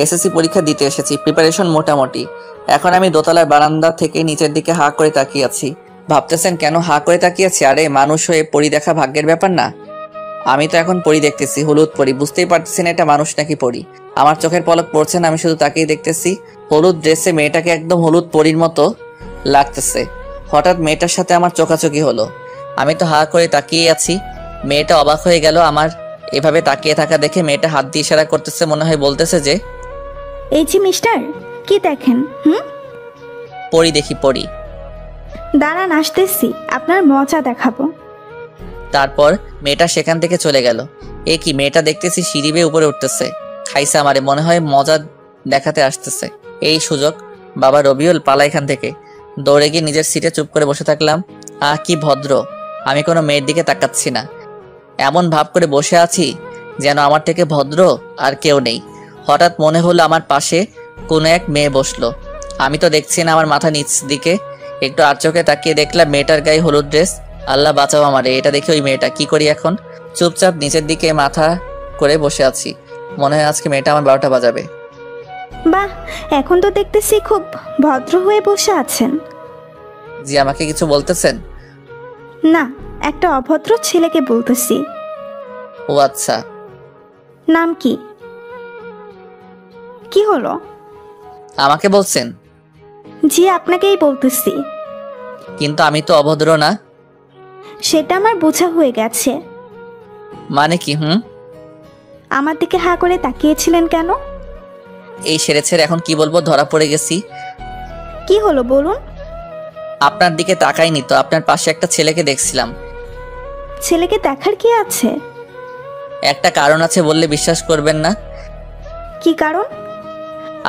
SSC পরীক্ষা দিতে এসেছি, প্রিপারেশন মোটামুটি। এখন আমি দোতলার বারান্দা থেকে নিচের দিকে হাঁ করে তাকিয়ে আছি। ভাবতেছেন কেন হাঁ করে তাকিয়ে আছি? আরে মানুষ হয়ে পরি দেখা ভাগ্যের ব্যাপার না? আমি তো এখন পরি দেখতেছি, হলুদ পরি। বুঝতেই পারতেছি না এটা মানুষ নাকি পরি। আমার চোখের পলক পড়ছে না, আমি শুধু তাকিয়ে দেখতেছি। হলুদ ড্রেসে মেয়েটাকে একদম হলুদ পরির মতো লাগতেছে। হঠাৎ মেয়েটার সাথে আমার চোখাচোখি হলো। আমি তো হাঁ করে তাকিয়ে আছি। মেয়েটা অবাক হয়ে গেল আমার এভাবে তাকিয়ে থাকা দেখে। মেয়েটা হাত দিয়ে ইশারা করতেছে, মনে হয় বলতেছে যে, এই যে মিস্টার, কি দেখেন? পরি দেখি, পরি। দাঁড়ান, আসতেছি, আপনার মজা দেখাবো। তারপর মেয়েটা সেখান থেকে চলে গেল। এ কি, মেয়েটা দেখতেছি সিঁড়ি বেয়ে উপরে উঠতেছে। খাইছে আমারে, মনে হয় মজা দেখাতে আসতেছে। এই সুযোগ, বাবা রবিউল পালা এখান থেকে। দৌড়ে গিয়ে নিজের সিটে চুপ করে বসে থাকলাম। কি ভদ্র, আমি কোনো মেয়ের দিকে তাকাচ্ছি না। এমন ভাব করে বসে আছি যেন আমার থেকে ভদ্র আর কেউ নেই। হঠাৎ মনে হলো আমার পাশে কোনো এক মেয়ে বসলো। আমি তো দেখছি না, আমার মাথা নিচ দিকে। একটু আর চোখে তাকিয়ে দেখলাম মেয়েটার গায়ে হলুদ ড্রেস। আল্লাহ বাঁচাও আমারে, এটা দেখে ওই মেয়েটা। কি করি এখন? চুপচাপ নিচের দিকে মাথা করে বসে আছি। মনে হয় আজকে মেয়েটা আমার 12টা বাজাবে। বাহ, এখন তো দেখতেছি খুব ভদ্র হয়ে বসে আছেন। জি, আমাকে কিছু বলতেছেন? না, একটা অভদ্র ছেলেকে বলতেছি। ও আচ্ছা। নাম কি? কি হলো? আমাকে বলছেন? জি, আপনাকেই বলতেছি। কিন্তু আমি তো অভদ্র না। সেটা আমার বোঝা হয়ে গেছে। মানে কি? আমার দিকে হাঁ করে তাকিয়েছিলেন কেন? এই সেরেছে, এখন কি বলবো, ধরা পড়ে গেছি। কি হলো বলুন? আপনার দিকে তাকাইনি তো, আপনার পাশে একটা ছেলেকে দেখছিলাম। ছেলেকে দেখার কি আছে? একটা কারণ আছে, বললে বিশ্বাস করবেন না। কি কারণ?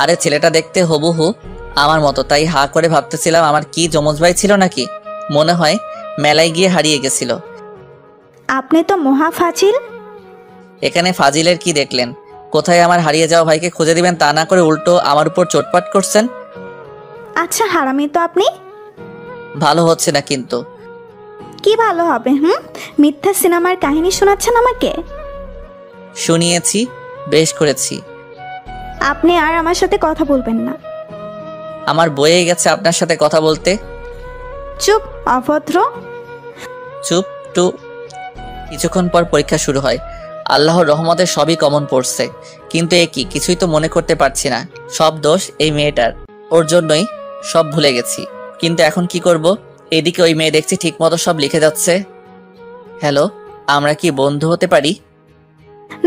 আরে ছেলেটা দেখতে হুবহু আমার মতো, তাই হাঁ করে ভাবতেছিলাম আমার কি যমজ ভাই ছিল নাকি। মনে হয় মেলায় গিয়ে হারিয়ে গেছিল। আপনি তো মহা ফাজিল। এখানে ফাজিলের কি দেখলেন? কোথায় আমার হারিয়ে যাওয়া ভাইকে খুঁজে দিবেন তা না করে উল্টো আমার উপর চোটপাট করছেন। আচ্ছা, হারামি তো আপনি। ভালো হচ্ছে না কিন্তু। কি ভালো হবে? মিথ্যা সিনেমার কাহিনী শোনাচ্ছেন আমাকে। শুনিয়েছি, বেশ করেছি। আপনি আর আমার সাথে কথা বলবেন না। আমার বয়ে গেছে আপনার সাথে কথা বলতে। চুপ, অভদ্র। চুপ টু। কিছুক্ষণ পর পরীক্ষা শুরু হয়। আল্লাহর রহমতে সবই কমন পড়ছে, কিন্তু এ কি, কিছুই তো মনে করতে পারছি না। সব দোষ এই মেয়েটার, ওর জন্যই সব ভুলে গেছি। কিন্তু এখন কি করব? এদিকে ওই মেয়ে দেখছি ঠিক মতো সব লিখে যাচ্ছে। হ্যালো, আমরা কি বন্ধু হতে পারি?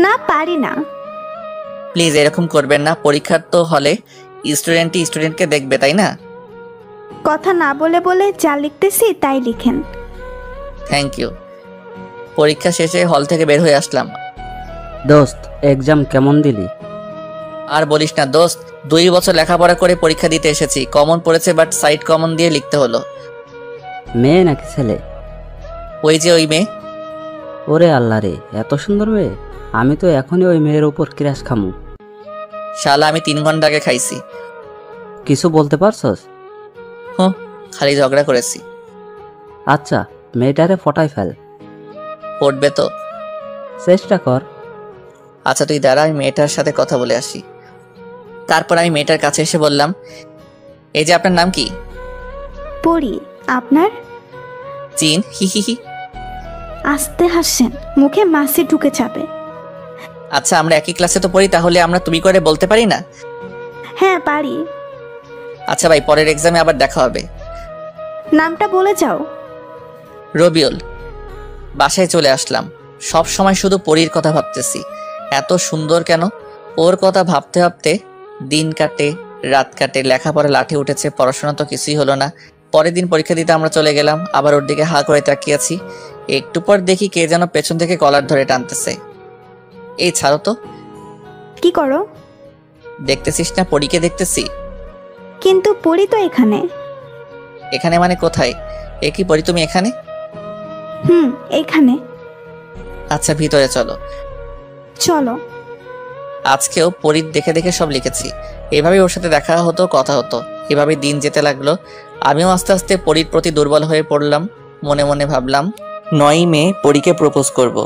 না, পারি না। প্লিজ এরকম করবেন না। পরীক্ষার তো হলে স্টুডেন্টই স্টুডেন্টকে দেখবে, তাই না? কথা না বলে বলে যা লিখতেছি তাই লিখেন। Thank you. পরীক্ষা শেষে হল থেকে বের হয়ে আসলাম। দোস্ত, এক্সাম কেমন দিলি? আর বলিস না দোস্ত, 2 বছর লেখাপড়া করে পরীক্ষা দিতে এসেছি। কমন পড়েছে, বাট সাইড কমন দিয়ে লিখতে হলো। মেয়ে নাকি ছেলে? ওই যে ওই মেয়ে। ওরে আল্লাহ রে, এত সুন্দর মেয়ে! আমি তো এখনই ওই মেয়ের উপর ক্রাশ খামু। শালা আমি 3 ঘন্টা আগে খাইছি। কিছু বলতে পারছস? খালি ঝগড়া করেছি। আচ্ছা, মেয়েটারে ফটাই ফেল। পড়বে তো? চেষ্টা কর। আচ্ছা তুই দাঁড়া, আমি মেয়েটার সাথে কথা বলে আসি। তারপর আমি মেয়েটার কাছে এসে বললাম, এই যে আপনার নাম কি? পড়ি। আপনার? চিন। হি হি হি। আস্তে হাসেন, মুখে মাছি ঢুকে যাবে। আচ্ছা আমরা একই ক্লাসে তো পড়ি, তাহলে আমরা তুমি করে বলতে পারি না? হ্যাঁ পারি। আচ্ছা ভাই, পরের এক্সামে আবার দেখা হবে। নামটা বলে যাও। রবিউল। বাসায় চলে আসলাম। সব সময় শুধু পরীর কথা ভাবতেছি। এত সুন্দর কেন? ওর কথা ভাবতে ভাবতে দিন কাটে, রাত কাটে, লেখাপড়া লাঠি উঠেছে, পড়াশোনা তো কিছুই হলো না। পরের দিন পরীক্ষা দিতে আমরা চলে গেলাম। আবার ওর দিকে হাঁ করে তাকিয়ে আছি। একটু পর দেখি কে যেন পেছন থেকে কলার ধরে টানতেছে। এই ছাড়ো তো। কি করো? দেখতেছিস না পরীকে দেখতেছি। কিন্তু পড়ি তো এখানে। এখানে মানে কোথায়? এ কি পরি, তুমি এখানে? এখানে। আচ্ছা ভিতরে চলো। চলো। আজকেও পরীর দেখে দেখে সব লিখেছি। এভাবেই ওর সাথে দেখা হতো, কথা হতো। এভাবে দিন যেতে লাগলো। আমিও আস্তে আস্তে পরীর প্রতি দুর্বল হয়ে পড়লাম। মনে মনে ভাবলাম 9 মে পরীকে প্রপোজ করব।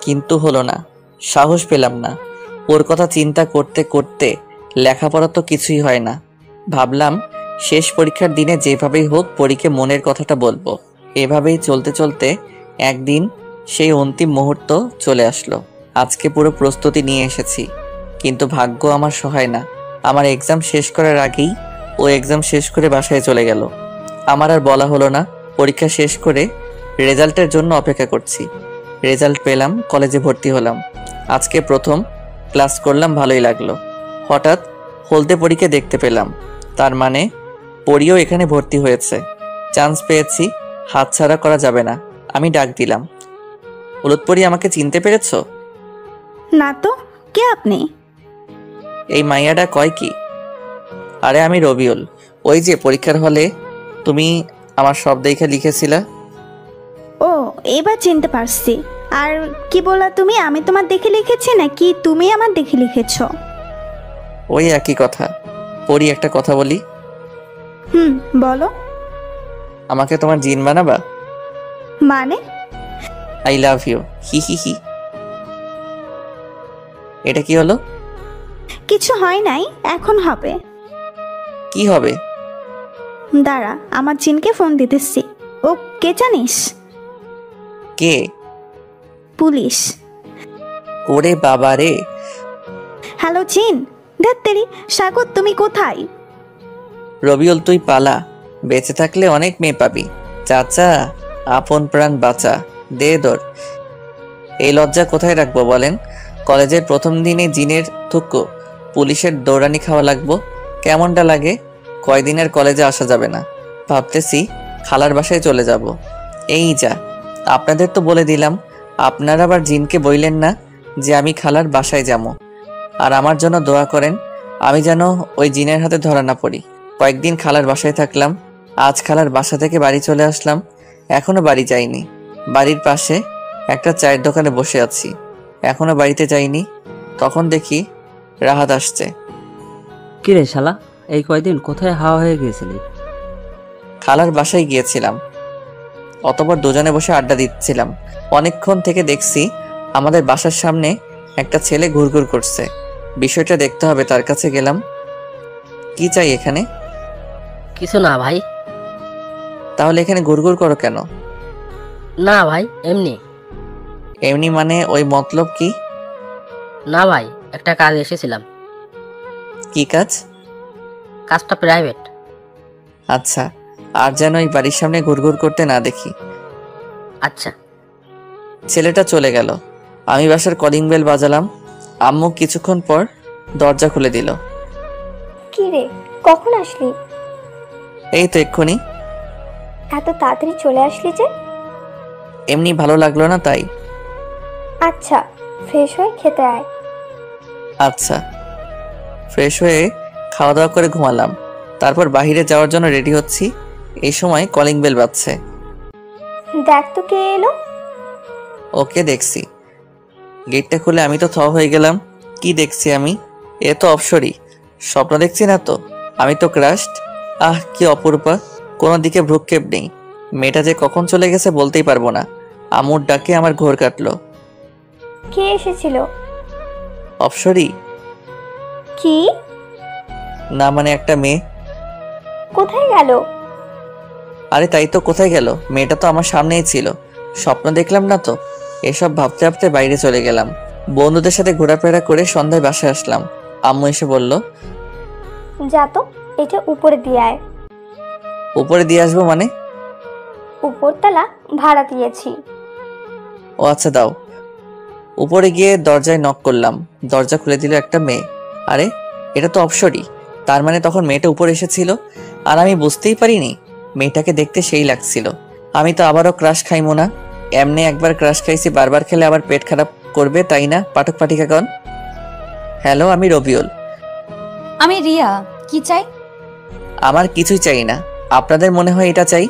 কিন্তু হলো না, সাহস পেলাম না। ওর কথা চিন্তা করতে করতে লেখাপড়া তো কিছুই হয় না। ভাবলাম শেষ পরীক্ষার দিনে যেভাবেই হোক পরীকে মনের কথাটা বলবো। এভাবেই চলতে চলতে একদিন সেই অন্তিম মুহূর্ত চলে আসলো। আজকে পুরো প্রস্তুতি নিয়ে এসেছি, কিন্তু ভাগ্য আমার সহায় না। আমার এক্সাম শেষ করার আগেই ও এক্সাম শেষ করে বাসায় চলে গেল। আমার আর বলা হলো না। পরীক্ষা শেষ করে রেজাল্টের জন্য অপেক্ষা করছি। রেজাল্ট পেলাম, কলেজে ভর্তি হলাম। আজকে প্রথম ক্লাস করলাম, ভালোই লাগলো। হঠাৎ হলদে পরীকে দেখতে পেলাম, তার মানে পরীও এখানে ভর্তি হয়েছে। চান্স পেয়েছি, হাতছাড়া করা যাবে না। আমি ডাক দিলাম, হলুদ পরী, আমাকে চিনতে পেরেছো? না তো, কে আপনি? এই মাইয়াটা কয় কি? আরে আমি রবিউল, ওই যে পরীক্ষার হলে তুমি আমার সব দেখে লিখেছিলা। ও, এবার চিনতে পারছি। আর কি বলা তুমি? আমি তোমার দেখে লিখেছি নাকি তুমি আমার দেখে লিখেছো? ওই একই কথা। পরী, একটা কথা বলি। বলো। আমাকে তোমার জিন বানাবা? মানে? আই লাভ ইউ, হি হি হি। এটা কি হলো? কিছু হয় নাই, এখন হবে। কি হবে? দাঁড়া, আমার জিনকে ফোন দিতেছি। ও কে জানিস? কে? পুলিশ। ওরে বাবা রে। হ্যালো জিন। ধ্যাত্তেরি, স্বাগত, তুমি কোথায়? রবিউল, তুই পালা, বেঁচে থাকলে অনেক মেয়ে পাবি। চাচা, আপন প্রাণ বাঁচা, দে দর। এই লজ্জা কোথায় রাখবো বলেন? কলেজের প্রথম দিনে জিনের থুক্কো, পুলিশের দৌড়ানি খাওয়া লাগবো। কেমনটা লাগে? কয়দিনের কলেজে আসা যাবে না। ভাবতেছি খালার বাসায় চলে যাব। এই যা, আপনাদের তো বলে দিলাম, আপনারা আবার জিনকে বইলেন না যে আমি খালার বাসায় যাবো। আর আমার জন্য দোয়া করেন, আমি যেন ওই জিনের হাতে ধরা না পড়ি। কয়েকদিন খালার বাসায় থাকলাম, আজ খালার বাসা থেকে বাড়ি চলে আসলাম। এখনো বাড়ি যাইনি। বাড়ির পাশে একটা চায়ের দোকানে বসে আছি, এখনো বাড়িতে যাইনি। তখন দেখি রাহাত আসছে। কিরে শালা, এই কয়দিন কোথায় হাওয়া হয়ে গিয়েছিলি? খালার বাসায় গিয়েছিলাম, অতঃপর দুজনে বসে আড্ডা দিচ্ছিলাম। অনেকক্ষণ থেকে দেখছি আমাদের বাসার সামনে একটা ছেলে ঘুরঘুর করছে। বিষয়টা দেখতে হবে, তার কাছে গেলাম। কি চাই এখানে? কিছু না ভাই। তাহলে এখানে ঘুরঘুর করো কেন? না ভাই, এমনি। এমনি মানে ওই মতলব কি? না ভাই, একটা কাজ এসেছিলাম। কি কাজ? কাজটা প্রাইভেট। আচ্ছা, আর যেন ওই বাড়ির সামনে ঘুরঘুর করতে না দেখি। আচ্ছা। ছেলেটা চলে গেল। আমি বাসার কলিং বেল বাজালাম। আম্মু কিছুক্ষণ পর দরজা খুলে দিল। কি রে, কখন আসলি? এই তো এক্ষুনি। এত তাড়াতাড়ি চলে আসলি যে? এমনি ভালো লাগলো না তাই। আচ্ছা, ফ্রেশ হয়ে খেতে আয়। আচ্ছা। ফ্রেশ হয়ে খাওয়া দাওয়া করে ঘুমালাম। তারপর বাইরে যাওয়ার জন্য রেডি হচ্ছি, এই সময় কলিং বেল বাজছে। দেখ তো কে এলো। ওকে দেখছি। গেটটা খুলে আমি তো থ হয়ে গেলাম। কি দেখছি আমি? এ তো অপসরী। স্বপ্ন দেখছি না তো? আমি তো ক্রাশড। আহ, কি অপরূপা, কোনো দিকে ভ্রুক্ষেপ নেই। মেয়েটা যে কখন চলে গেছে বলতেই পারবো না। আমুর ডাকে আমার ঘোর কাটলো। কে এসেছিল? অপসরী? কি? না মানে একটা মেয়ে। কোথায় গেল? আরে তাই তো, কোথায় গেল? মেয়েটা তো আমার সামনেই ছিল, স্বপ্ন দেখলাম না তো। এসব ভাবতে ভাবতে বাইরে চলে গেলাম। বন্ধুদের সাথে ঘোরাফেরা করে সন্ধ্যায় বাসায় আসলাম। আম্মু এসে বলল, যা তো, এটা উপরে দিয়ে আয়। উপরে দিয়ে আসবো মানে? উপরতলা ভাড়া দিয়েছি। ও আচ্ছা, দাও। উপরে গিয়ে দরজায় নক করলাম। দরজা খুলে দিল একটা মেয়ে। আরে, এটা তো অপসরী। তার মানে তখন মেয়েটা উপরে এসেছিল আর আমি বুঝতেই পারিনি। মেয়েটাকে দেখতে সেই লাগছিল। আমি তো আবারও ক্রাশ খাইমো না। এমনি একবার ক্রাশ খাইছি, বারবার খেলে আবার পেট খারাপ করবে, তাই না পাঠক পাঠিকাগণ? হ্যালো, আমি রবিউল। আমি রিয়া। কি চাই? আমার কিছুই চাই না। আপনাদের মনে হয় এটা চাই?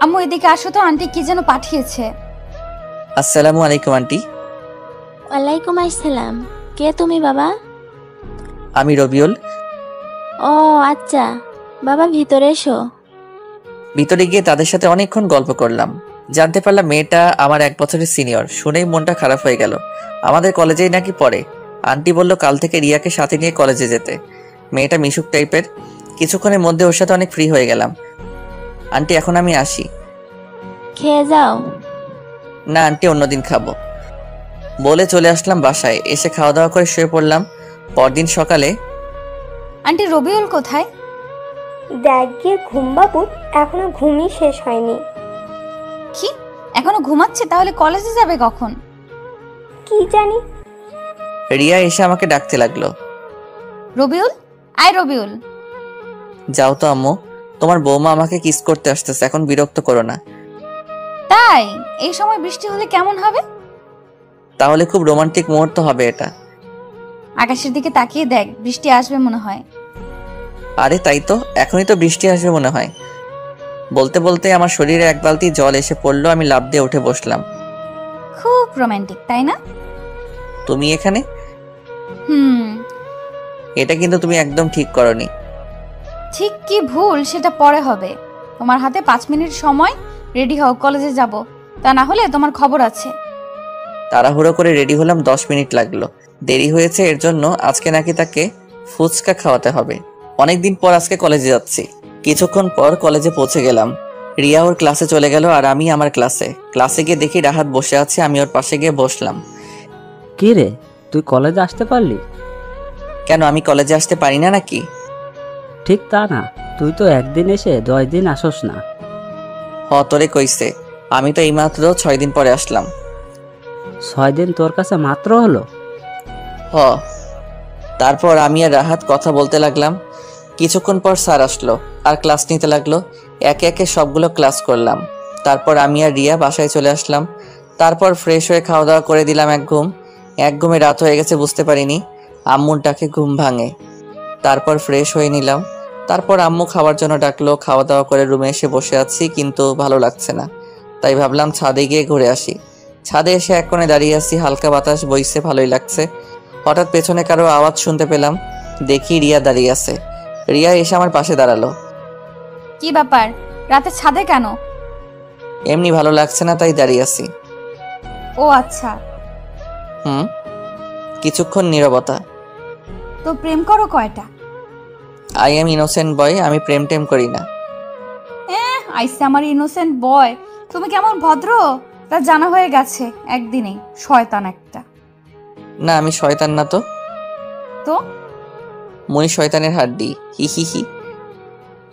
আম্মু এদিকে আসো তো, আন্টি কি যেন পাঠিয়েছে। আসসালামু আলাইকুম আন্টি। ওয়ালাইকুম আসসালাম। কে তুমি বাবা? আমি রবিউল। ও আচ্ছা, বাবা ভিতরে এসো। ভিতরে গিয়ে তাদের সাথে অনেকক্ষণ গল্প করলাম। জানতে পারলাম মেয়েটা আমার 1 বছরের সিনিয়র। শুনেই মনটা খারাপ হয়ে গেল। আমাদের কলেজেই নাকি পড়ে। আন্টি বলল কাল থেকে রিয়াকে সাথে নিয়ে কলেজে যেতে। মেয়েটা মিশুক টাইপের। কিছুক্ষণের মধ্যে ওর সাথে অনেক ফ্রি হয়ে গেলাম। আন্টি এখন আমি আসি। খেয়ে যাও। না আন্টি, অন্যদিন খাবো বলে চলে আসলাম বাসায়। এসে খাওয়া দাওয়া করে শুয়ে পড়লাম। পরদিন সকালে আন্টি রবিউল কোথায়? দেখ গিয়ে ঘুম বাবু, এখনো ঘুমই শেষ হয়নি। কি এখনো ঘুমাচ্ছে? তাহলে কলেজে যাবে কখন? কি জানি। রিয়া এসে আমাকে ডাকতে লাগলো। রবিউল, আয় রবিউল। যাও তো আম্মু, তোমার বৌমা আমাকে কিস করতে আসতেছে, এখন বিরক্ত করো না। তাই এই সময় বৃষ্টি হলে কেমন হবে? তাহলে খুব রোমান্টিক মুহূর্ত হবে এটা। আকাশের দিকে তাকিয়ে দেখ, বৃষ্টি আসবে মনে হয়। আরে তাই তো, এখনই তো বৃষ্টি আসবে মনে হয়। বলতে বলতে আমার শরীরে 1 বালতি জল এসে পড়লো। আমি লাফ দিয়ে উঠে বসলাম। খুব রোমান্টিক, তাই না? তুমি এখানে? হুম। এটা কিন্তু তুমি একদম ঠিক করনি। ঠিক কি ভুল সেটা পরে হবে। তোমার হাতে 5 মিনিট সময়, রেডি হও, কলেজে যাব। তা না হলে তোমার খবর আছে। তাড়াহুড়ো করে রেডি হলাম, 10 মিনিট লাগলো। দেরি হয়েছে এর জন্য আজকে নাকি তাকে ফুচকা খাওয়াতে হবে। অনেকদিন পর আজকে কলেজে যাচ্ছি। কিছুক্ষণ পর কলেজে পৌঁছে গেলাম। রিয়া ওর ক্লাসে চলে গেল আর আমি আমার ক্লাসে গিয়ে দেখি রাহাত বসে আছে। আমি ওর পাশে গিয়ে বসলাম। কি রে, তুই কলেজে আসতে পারলি? কেন, আমি কলেজে আসতে পারি না নাকি? ঠিক তা না, তুই তো একদিন এসে 10 দিন আসোস না। তোরে কইছে, আমি তো এইমাত্র 6 দিন পরে আসলাম। 6 দিন তোর কাছে মাত্র হলো? তারপর আমি আর রাহাত কথা বলতে লাগলাম। কিছুক্ষণ পর স্যার আসলো আর ক্লাস নিতে লাগলো। একে একে সবগুলো ক্লাস করলাম। তারপর আমি আর রিয়া বাসায় চলে আসলাম। তারপর ফ্রেশ হয়ে খাওয়া দাওয়া করে দিলাম। এক ঘুমে রাত হয়ে গেছে বুঝতে পারিনি। আম্মুর ডাকে ঘুম ভাঙে। তারপর ফ্রেশ হয়ে নিলাম। তারপর আম্মু খাওয়ার জন্য ডাকলো। খাওয়া দাওয়া করে রুমে এসে বসে আছি, কিন্তু ভালো লাগছে না। তাই ভাবলাম ছাদে গিয়ে ঘুরে আসি। ছাদে এসে এক কোণে দাঁড়িয়ে আছি, হালকা বাতাস বইছে, ভালোই লাগছে। হঠাৎ পেছনে কারো আওয়াজ শুনতে পেলাম। দেখি রিয়া দাঁড়িয়ে আছে। রিয়া এসে আমার পাশে দাঁড়ালো। কি ব্যাপার, রাতে ছাদে কেন? এমনি ভালো লাগছে না, তাই দাঁড়িয়ে আছি। ও আচ্ছা। কিছুক্ষণ নীরবতা। তো প্রেম করো কয়টা? আই এম ইনোসেন্ট বয়, আমি প্রেম টেম করি না। আইসে আমার ইনোসেন্ট বয়। তুমি কেমন ভদ্র তা জানা হয়ে গেছে একদিনেই। শয়তান একটা। না, আমি শয়তান না তো। তো মনি শয়তানের হাড্ডি, হি হি হি।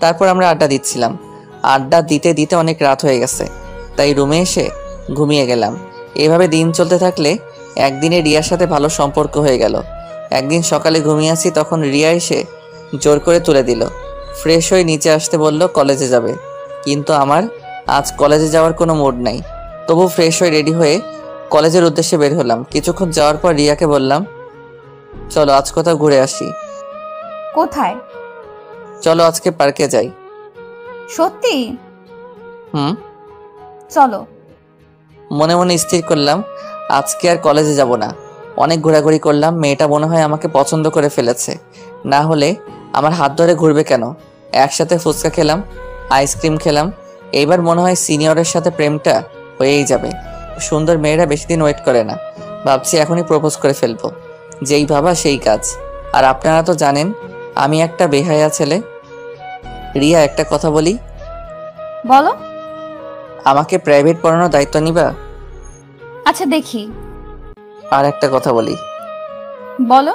তারপর আমরা আড্ডা দিচ্ছিলাম। আড্ডা দিতে দিতে অনেক রাত হয়ে গেছে, তাই রুমে এসে ঘুমিয়ে গেলাম। এভাবে দিন চলতে থাকলে একদিনে রিয়ার সাথে ভালো সম্পর্ক হয়ে গেল। একদিন সকালে ঘুমিয়ে আছি, তখন রিয়া এসে জোর করে তুলে দিল। ফ্রেশ হয়ে নিচে আসতে বলল কলেজে যাবে, কিন্তু আমার আজ কলেজে যাওয়ার কোনো মুড নাই। তবু ফ্রেশ হয়ে রেডি হয়ে কলেজের উদ্দেশ্যে বের হলাম। কিছুক্ষণ যাওয়ার পর রিয়াকে বললাম, চলো আজ কোথাও ঘুরে আসি। কোথায়? চলো আজকে পার্কে যাই। সত্যি? চলো। মনে মনে স্থির করলাম আজকে আর কলেজে যাব না। অনেক ঘোরাঘুরি করলাম। মেয়েটা মনে হয় আমাকে পছন্দ করে ফেলেছে, না হলে আমার হাত ধরে ঘুরবে কেন? একসাথে ফুচকা খেলাম, আইসক্রিম খেলাম। এইবার মনে হয় সিনিয়রের সাথে প্রেমটা হয়েই যাবে। সুন্দর মেয়েরা বেশি দিন ওয়েট করে না। ভাবছি এখনই প্রপোজ করে ফেলবো। যেই ভাবা সেই কাজ। আর আপনারা তো জানেন আমি একটা বেহায়া ছেলে। রিয়া, একটা কথা বলি। বলো। আমাকে প্রাইভেট পড়ানোর দায়িত্ব নিবা? আচ্ছা দেখি। আর একটা কথা বলি। বলো।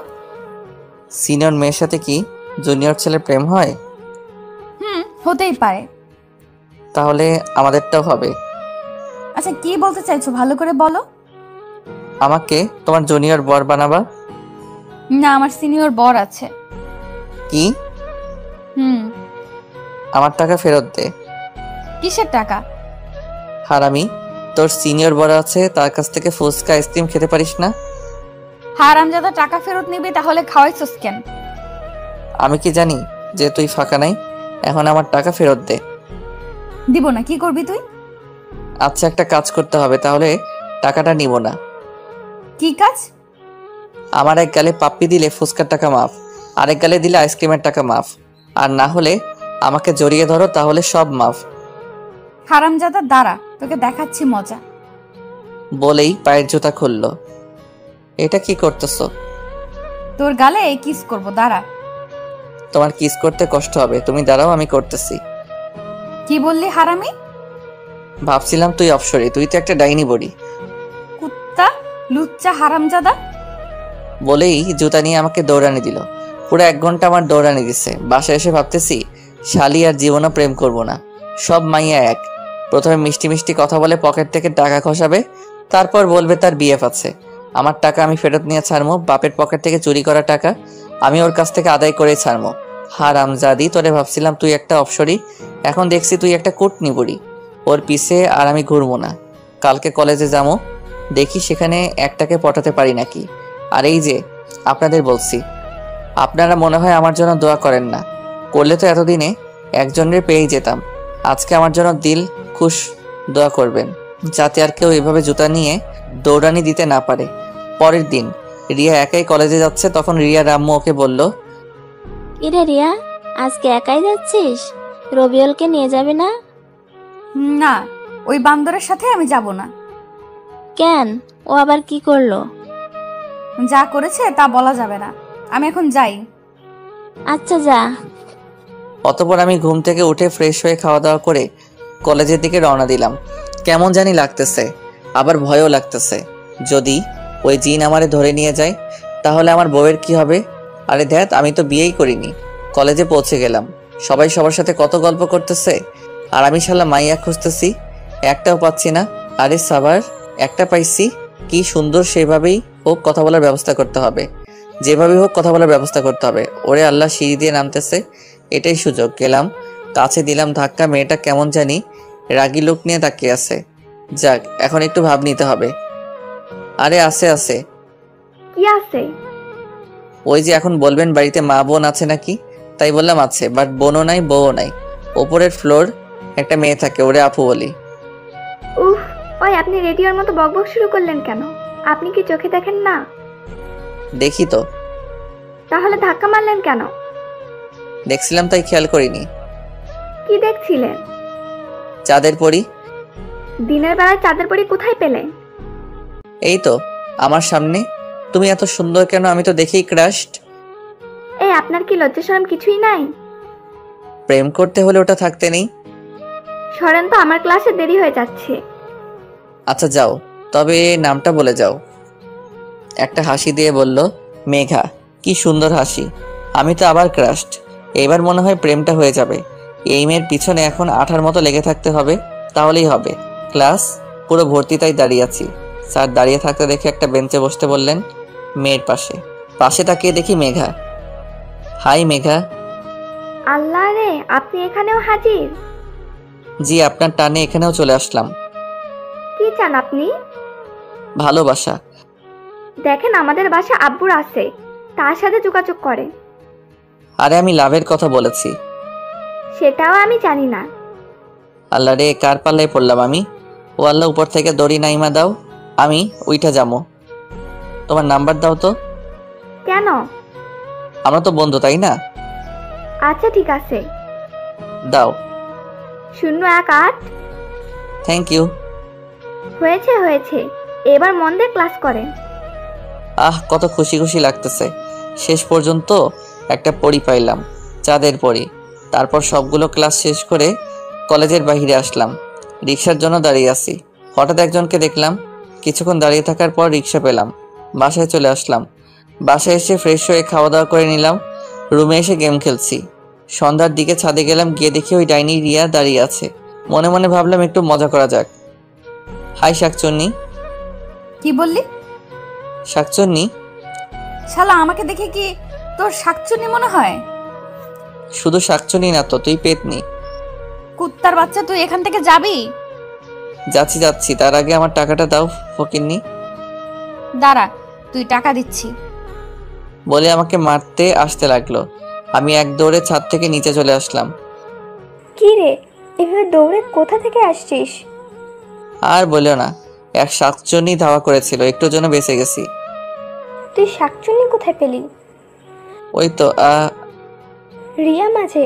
সিনিয়র মেয়ের সাথে কি জুনিয়র ছেলের প্রেম হয়? হতেই পারে। তাহলে আমাদেরটাও হবে। আচ্ছা কি বলতে চাইছো ভালো করে বলো। আমাকে তোমার জুনিয়র বর বানাবা? না, আমার সিনিয়র বর আছে। কি? আমার টাকা ফেরত দে। কিসের টাকা? হারামি, তোর সিনিয়র বর আছে, তার কাছ থেকে ফুচকা আইসক্রিম খেতে পারিস না? হারামজাদা টাকা ফেরত নিবি, তাহলে খাওয়াইছস কেন? আমি কি জানি যে তুই ফাঁকা নাই? এখন আমার টাকা ফেরত দে। দিব না। কি করবি তুই? আচ্ছা, একটা কাজ করতে হবে, তাহলে টাকাটা নিব না। কি কাজ? আমার এক গালে পাপ্পি দিলে ফুচকার টাকা মাফ, আরেক গালে দিলে আইসক্রিমের টাকা মাফ, আর না হলে আমাকে জড়িয়ে ধরো, তাহলে সব মাফ। হারামজাদা দাঁড়া, তোকে দেখাচ্ছি মজা। বলেই পায়ের জুতা খুললো। এটা কি করতেছো? তোর গালে কিস করব, দাঁড়া। তোমার কিস করতে কষ্ট হবে, তুমি দাঁড়াও, আমি করতেছি। কি বললি হারামি? ভাবছিলাম তুই অপসরি, তুই তো একটা ডাইনি বড়ি। কুত্তা, লুচ্চা, হারামজাদা। বলেই জুতা নিয়ে আমাকে দৌড়ানি দিল। পুরো 1 ঘন্টা আমার দৌড়ানি দিচ্ছে। বাসায় এসে ভাবতেছি শালি আর জীবনও প্রেম করব না, সব মাইয়া এক। প্রথমে মিষ্টি মিষ্টি কথা বলে পকেট থেকে টাকা খসাবে, তারপর বলবে তার বিএফ আছে। আমার টাকা আমি ফেরত নিয়ে ছাড়মো, বাপের পকেট থেকে চুরি করা টাকা আমি ওর কাছ থেকে আদায় করে ছাড়মো। হারামজাদি, তোরে ভাবছিলাম তুই একটা অপসরি, এখন দেখছি তুই একটা কুটনি বুড়ি। ওর পিছে আর আমি ঘুরবো না। কালকে কলেজে যাবো, দেখি সেখানে একটাকে পটাতে পারি নাকি। আর এই যে আপনাদের বলছি, আপনারা মনে হয় আমার জন্য দোয়া করেন না, করলে তো এতদিনে একজনের পেয়েই যেতাম। আজকে আমার জন্য দিল খুশ দোয়া করবেন, যাতে আর কেউ এভাবে জুতা নিয়ে দৌড়ানি দিতে না পারে। পরের দিন রিয়া একাই কলেজে যাচ্ছে, তখন রিয়ার আম্মু ওকে বলল, কিরে রিয়া, আজকে একাই যাচ্ছিস? রবিউলকে নিয়ে যাবি না? না, ওই বান্দরের সাথে আমি যাব না। কেন, ও আবার কি করলো? যা করেছে তা বলা যাবে না, আমি এখন যাই। আচ্ছা যা। অতঃপর আমি ঘুম থেকে উঠে ফ্রেশ হয়ে খাওয়া দাওয়া করে কলেজের দিকে রওনা দিলাম। কেমন জানি লাগতেছে, আবার ভয়ও লাগতেছে। যদি ওই জিন আমারে ধরে নিয়ে যায় তাহলে আমার বউয়ের কি হবে? আরে ধ্যাত, আমি তো বিয়েই করিনি। কলেজে পৌঁছে গেলাম, সবাই সবার সাথে কত গল্প করতেছে, আর আমি শালা মাইয়া খুঁজতেছি, একটাও পাচ্ছি না। আরে সাবার, একটা পাইছি, কি সুন্দর। সেভাবেই হোক কথা বলার ব্যবস্থা করতে হবে, যেভাবেই হোক কথা বলার ব্যবস্থা করতে হবে। ওরে আল্লাহ, সিঁড়ি দিয়ে নামতেছে, এটাই সুযোগ। গেলাম, কাছে দিলাম ধাক্কা। মেয়েটা কেমন জানি রাগী লোক নিয়ে তাকিয়ে আছে। যাক, এখন একটু ভাব নিতে হবে। আরে আছে আছে। কি আছে? ওই যে এখন বলবেন বাড়িতে মা বোন আছে নাকি, তাই বললাম আছে, বাট বোনও নাই বউও নাই। ওপরের ফ্লোর একটা মেয়ে থাকে, ওরে আপু বলি। উফ, ওই আপনি রেডিওর মতো বকবক শুরু করলেন কেন? আপনি কি চোখে দেখেন না? দেখি তো। তাহলে ধাক্কা মারলেন কেন? দেখছিলাম তাই খেয়াল করিনি। কি দেখছিলেন? চাঁদের পরি। দিনের বেলায় চাঁদের পরি কোথায় পেলেন? এই তো আমার সামনে। তুমি এত সুন্দর কেন? আমি তো দেখেই ক্রাশড। এই আপনার কি লজ্জা শরম কিছুই নাই? প্রেম করতে হলে ওটা থাকতে নেই। সরেন তো, আমার ক্লাসে দেরি হয়ে যাচ্ছে। আচ্ছা যাও, তবে নামটা বলে যাও। একটা হাসি দিয়ে বলল, মেঘা। কি সুন্দর হাসি। আমি তো আবার ক্রাশড। এবার মনে হয় প্রেমটা হয়ে যাবে। এই মেয়ের পিছনে এখন আঠার মতো লেগে থাকতে হবে, তাহলেই হবে। ক্লাস পুরো ভর্তি, তাই দাঁড়িয়ে আছি। স্যার দাঁড়িয়ে থাকতে দেখে একটা বেঞ্চে বসতে বললেন, মেয়ের পাশে। পাশে তাকিয়ে দেখি মেঘা। হাই মেঘা। আল্লাহ রে, আপনি এখানেও হাজির? জি, আপনার টানে এখানেও চলে আসলাম। কি চান আপনি? ভালোবাসা। দেখেন, আমাদের বাসা আব্বুর আছে, তার সাথে যোগাযোগ করে। আরে আমি লাভের কথা বলেছি। সেটাও আমি জানি না। আল্লাহ রে, কার পাল্লায় পড়লাম আমি। ও আল্লাহ, উপর থেকে দড়ি নাইমা দাও, আমি উইঠা যাবো। তোমার নাম্বার দাও তো। কেন? আমরা তো বন্ধু, তাই না? আচ্ছা ঠিক আছে। দাও। 018। Thank you. হয়েছে হয়েছে, এবার মন দিয়ে ক্লাস করেন। আহ, কত খুশি খুশি লাগতেছে। শেষ পর্যন্ত একটা পড়ি পাইলাম, চাঁদের পড়ি। তারপর সবগুলো ক্লাস শেষ করে কলেজের বাইরে আসলাম। রিক্সার জন্য দাঁড়িয়ে আছি, হঠাৎ একজনকে দেখলাম। কিছুক্ষণ দাঁড়িয়ে থাকার পর রিক্সা পেলাম, বাসায় চলে আসলাম। বাসায় এসে ফ্রেশ হয়ে খাওয়া দাওয়া করে নিলাম। রুমে এসে গেম খেলছি। সন্ধ্যার দিকে ছাদে গেলাম, গিয়ে দেখি ওই ডাইনি রিয়া দাঁড়িয়ে আছে। মনে মনে ভাবলাম একটু মজা করা যাক। হাই শাকচুন্নি। কি বললি? শাকচুন্নি। শালা, আমাকে দেখে কি তোর শাকচুনি মনে হয়? শুধু শাকচুন্নি না তো, তুই পেতনি। কুত্তার বাচ্চা, তুই এখান থেকে যাবি? যাচ্ছি যাচ্ছি, তার আগে আমার টাকাটা দাও ফকিন্নি। দাঁড়া, তুই টাকা দিচ্ছি। বলে আমাকে মারতে আসতে লাগলো। আমি এক দৌড়ে ছাদ থেকে নিচে চলে আসলাম। কি রে, এভাবে দৌড়ে কোথা থেকে আসছিস? আর বলিও না, এক শাকচুন্নি ধাওয়া করেছিল, একটু জন্য বেঁচে গেছি। তুই শাকচুন্নি কোথায় পেলি? ওই তো রিয়া মাঝে,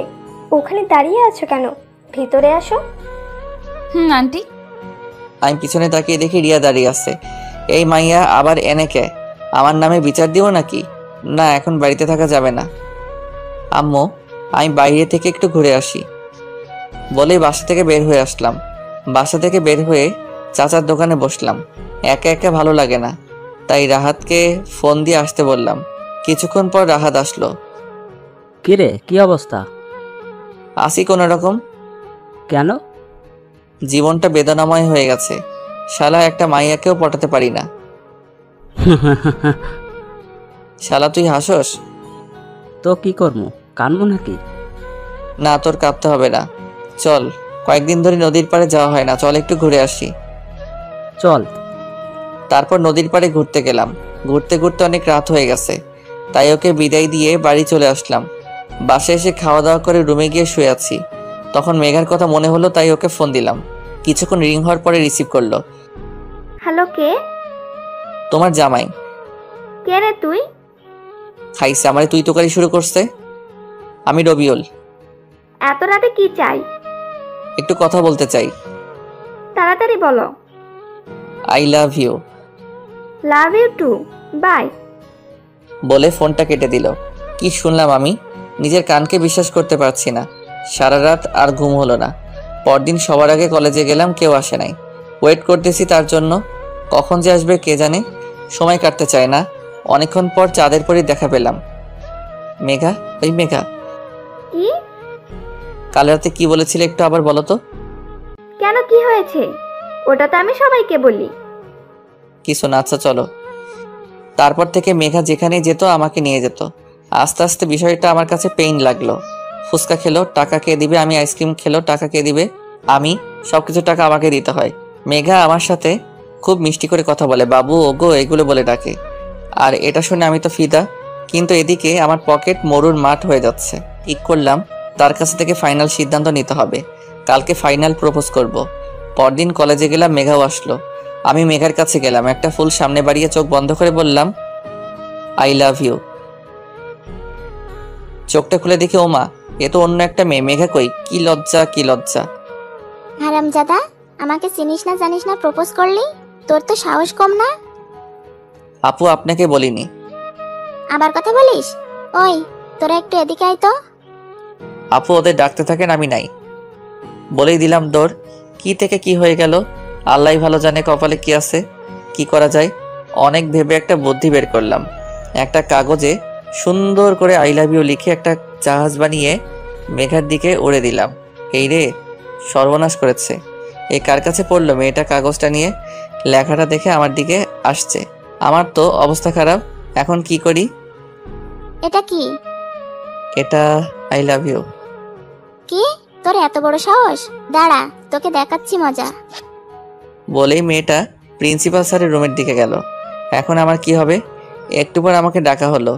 ওখানে দাঁড়িয়ে আছো কেন? ভিতরে আসো। আন্টি। আমি পিছনে তাকিয়ে দেখি রিয়া দাঁড়িয়ে আছে। এই মাইয়া আবার এনে কে? আমার নামে বিচার দিও নাকি? না, এখন বাড়িতে থাকা যাবে না। আম্মু, আমি বাইরে থেকে একটু ঘুরে আসি বলেই বাসা থেকে বের হয়ে আসলাম। বাসা থেকে বের হয়ে চাচার দোকানে বসলাম। একা একা ভালো লাগে না, তাই রাহাতকে ফোন দিয়ে আসতে বললাম। কিছুক্ষণ পর রাহাত আসলো। কিরে, কি অবস্থা? আসি কোনো রকম। কেন? জীবনটা বেদনাময় হয়ে গেছে। শালা একটা মাইয়াকেও পটাতে পারি না। শালা তুই হাসস? তো কি করবো, কানবো নাকি? না, তোর কাঁদতে হবে না। চল, কয়েকদিন ধরে নদীর পাড়ে যাওয়া হয় না, চল একটু ঘুরে আসি। চল। তারপর নদীর পাড়ে ঘুরতে গেলাম। ঘুরতে ঘুরতে অনেক রাত হয়ে গেছে, তাই ওকে বিদায় দিয়ে বাড়ি চলে আসলাম। বাসায় এসে খাওয়া দাওয়া করে রুমে গিয়ে শুয়ে আছি। তখন মেঘার কথা মনে হলো, তাই ওকে ফোন দিলাম। কিছুক্ষণ রিং হওয়ার পরে রিসিভ করলো। হ্যালো, কে? তোমার জামাই। কে রে তুই? খাইছে আমারে তুই তোকারি শুরু করছে। আমি রবিউল। এত রাতে কি চাই? একটু কথা বলতে চাই। তাড়াতাড়ি বলো। I love you. Love you too, bye. বলে ফোনটা কেটে দিল। কি শুনলাম আমি? নিজের কানকে বিশ্বাস করতে পারছি না। সারা রাত আর ঘুম হলো না। পরদিন সবার আগে কলেজে গেলাম, কেউ আসে নাই। ওয়েট করতেছি তার জন্য, কখন যে আসবে কে জানে। সময় কাটতে চায় না। অনেকক্ষণ পর চাঁদের পরই দেখা পেলাম। মেঘা, ওই মেঘা, কি? কাল রাতে কি বলেছিলে একটু আবার বলো তো। কেন, কি হয়েছে? ওটা তো আমি সবাইকে বলি। কিছু না, আচ্ছা চলো। তারপর থেকে মেঘা যেখানেই যেত আমাকে নিয়ে যেত। আস্তে আস্তে বিষয়টা আমার কাছে পেইন লাগলো। ফুচকা খেলো, টাকা কে দিবে? আমি আইসক্রিম খেলো, টাকা কে দিবে? আমি। সবকিছু টাকা আমাকে দিতে হয়। মেঘা আমার সাথে খুব মিষ্টি করে কথা বলে, বাবু, ওগো এগুলো বলে ডাকে। আর এটা শুনে আমি তো ফিদা। কিন্তু এদিকে আমার পকেট মরুর মাঠ হয়ে যাচ্ছে। ঠিক করলাম তার কাছ থেকে ফাইনাল সিদ্ধান্ত নিতে হবে। কালকে ফাইনাল প্রপোজ করব। পরদিন কলেজে গেলাম, মেঘাও আসলো। আমি মেঘার কাছে গেলাম, একটা ফুল সামনে বাড়িয়ে চোখ বন্ধ করে বললাম, আই লাভ ইউ। চোখটা খুলে দেখি ওমা, এ তো অন্য একটা মেয়ে। মেঘা কই? কি লজ্জা, কি লজ্জা। হারামজাদা, আমাকে চিনিস না জানিস না প্রপোজ করলি? তোর তো সাহস কম না। আপু, আপনাকে বলিনি। আবার কথা বলিস? ওই, তোরা একটু এদিকে আয় তো। আপু, ওদের ডাকতে থাকেন, আমি নাই। বলেই দিলাম দৌড়। কি থেকে কি হয়ে গেল আল্লাহ ভালো জানে, কপালে কি আছে। কি করা যায়? অনেক ভেবে একটা বুদ্ধি বের করলাম। একটা কাগজে সুন্দর করে আই লাভ ইউ লিখে একটা জাহাজ বানিয়ে মেঘার দিকে উড়ে দিলাম। এই রে, সর্বনাশ করেছে। এই কার কাছে পড়লো? মেয়েটা কাগজটা নিয়ে লেখাটা দেখে আমার দিকে আসছে। আমার তো অবস্থা খারাপ। এখন কি করি? এটা কি? এটা আই লাভ ইউ। কি? তোর এত বড় সাহস? দাঁড়া, তোকে দেখাচ্ছি মজা। বলেই মেয়েটা প্রিন্সিপাল স্যারের রুমের দিকে গেল। এখন আমার কি হবে? একটু পর আমাকে ডাকা হলো।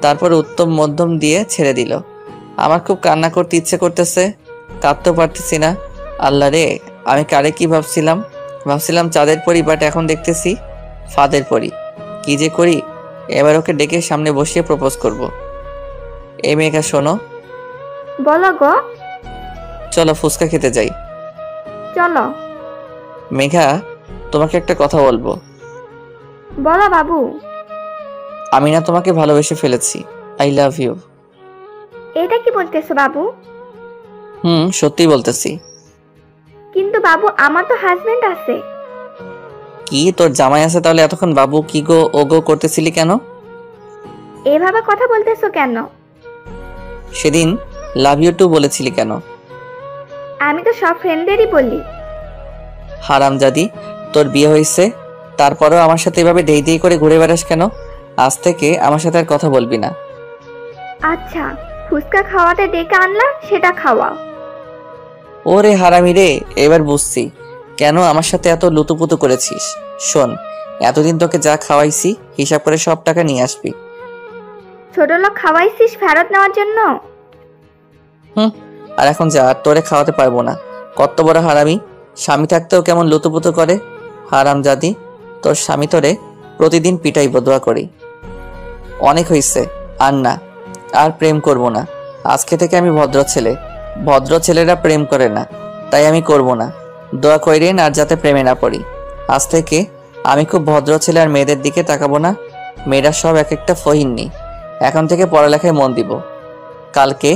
তারপর উত্তম মধ্যম দিয়ে ছেড়ে দিল। আমার খুব কান্না করতে ইচ্ছে করতেছে, কাঁদতেও পারতেছি না। আল্লাহ রে, আমি কারে কি ভাবছিলাম চাঁদের পরি, বাট এখন দেখতেছি ফাদের পরি। কি যে করি? এবার ওকে ডেকে সামনে বসিয়ে প্রপোজ করব। এই মেয়েকা, শোনো। বলো গো। চলো ফুচকা খেতে যাই। চলো। মেঘা, তোমাকে একটা কথা বলবো। বলো বাবু। আমি না তোমাকে ভালোবেসে ফেলেছি। I love you. এটা কি বলতেছো বাবু? সত্যি বলতেছি। কিন্তু বাবু, আমার তো হাজবেন্ড আছে। কি, তোর জামাই আছে? তাহলে এতক্ষণ বাবু কি গো ও গো করতেছিলি কেন? এভাবে কথা বলতেছো কেন? সেদিন লাভ ইউ টু বলেছিলি কেন? আমি তো সব ফ্রেন্ডদেরই বলি। হারামজাদি, তোর বিয়ে হয়েছে, তারপরেও আমার সাথে এভাবে দেই দেই করে ঘুরে বেড়াস কেন? আজ থেকে আমার সাথে আর কথা বলবি না। আচ্ছা, ফুচকা খাওয়াতে ডেকে আনলা, সেটা খাওয়াও। ওরে হারামি রে, এবার বুঝছি কেন আমার সাথে এত লুতুপুতু করেছিস। শোন, এতদিন তোকে যা খাওয়াইছি হিসাব করে সব টাকা নিয়ে আসবি। ছোট লোক খাওয়াইছিস ফেরত নেওয়ার জন্য? আর এখন যা, আর তোরে খাওয়াতে পারবো না। কত বড় হারামি! স্বামী থাকতেও কেমন লুতুপুতু করে। হারামজাদি, তোর স্বামী তোরে প্রতিদিন পিটাইব, দোয়া করি। অনেক হইছে, আর না, আর প্রেম করব না। আজকে থেকে আমি ভদ্র ছেলে। ভদ্র ছেলেরা প্রেম করে না, তাই আমি করব না। দোয়া কইরেন আর যাতে প্রেমে না পড়ি। আজ থেকে আমি খুব ভদ্র ছেলে আর মেয়েদের দিকে তাকাবো না। মেয়েরা সব এক একটা ফহিননি। এখন থেকে পড়ালেখায় মন দিব। কালকে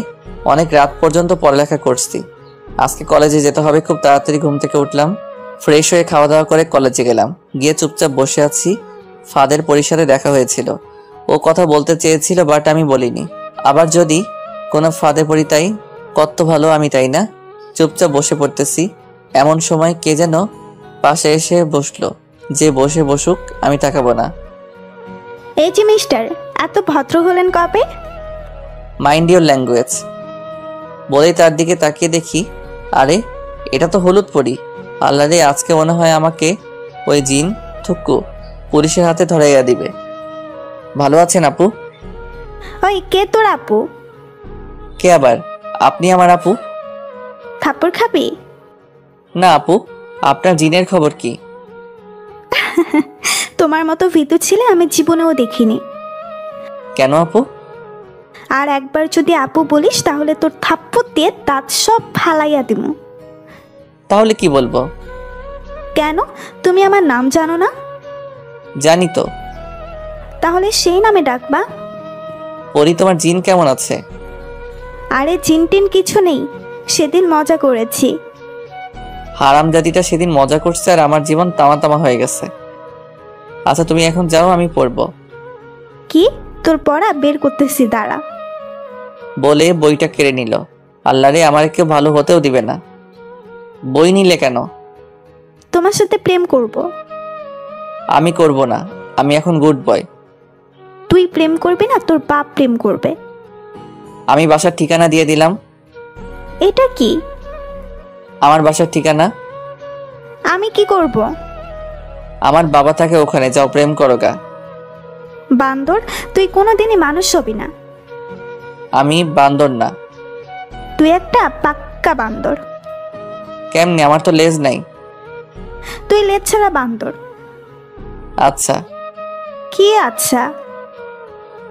অনেক রাত পর্যন্ত পড়ালেখা করছি। আজকে কলেজে যেতে হবে। খুব তাড়াতাড়ি ঘুম থেকে উঠলাম, ফ্রেশ হয়ে খাওয়া দাওয়া করে কলেজে গেলাম। গিয়ে চুপচাপ বসে আছি। ফাদের পরীর সাথে দেখা হয়েছিল। ও কথা বলতে চেয়েছিল, বাট আমি বলিনি। আবার যদি কোনো ফাদের পরী, তাই কত ভালো আমি, তাই না? চুপচাপ বসে পড়তেছি। এমন সময় কে যেন পাশে এসে বসলো। যে বসে বসুক, আমি তাকাবো না। এই যে মিস্টার, এত ভদ্র হলেন কবে? মাইন্ড ইউর ল্যাঙ্গুয়েজ বলেই তার দিকে তাকিয়ে দেখি, আরে এটা তো হলুদ পরি। আল্লাহ রে, আজকে মনে হয় আমাকে ওই জিন থুক্কু পুলিশের হাতে ধরাইয়া দিবে। ভালো আছেন আপু? ওই কে তোর আপু? কে আবার? আপনি আমার আপু? থাপ্পড় খাবি? না আপু, আপনার জিনের খবর কি? তোমার মতো ভীতু ছেলে আমি জীবনেও দেখিনি। কেন আপু? আর একবার যদি আপু বলিস তাহলে তোর থাপ্পড় দিয়ে দাঁত সব ফালাইয়া দিব। তাহলে কি বলবো? কেন, তুমি আমার নাম জানো না? জানি তো। তাহলে সেই নামে ডাকবা। পরি, তোমার জিন কেমন আছে? আরে জিনটিন কিছু নেই, সেদিন মজা করেছি। হারামজাদিটা সেদিন মজা করছে আর আমার জীবন তামা তামা হয়ে গেছে। আচ্ছা তুমি এখন যাও, আমি পড়বো। কি? তোর পড়া বের করতেছি, দাঁড়া। বলে বইটা কেড়ে নিল। আল্লাহ রে, আমার কেউ ভালো হতেও দিবে না। বই নিলে কেন? তোমার সাথে প্রেম করব। আমি করব না, আমি এখন গুড বয়। তুই প্রেম করবি না, তোর বাপ প্রেম করবে। আমি বাসার ঠিকানা দিয়ে দিলাম। এটা কি? আমার বাসার ঠিকানা। আমি কি করব? আমার বাবা থাকে ওখানে, যাও প্রেম করো গা। বান্দর, তুই কোনোদিনই মানুষ হবি না। আমি বান্দর না। তুই একটা পাক্কা বান্দর। কেমনে? আমার তো লেজ নাই। তুই লেজ ছাড়া বান্দর। আচ্ছা। কি আচ্ছা?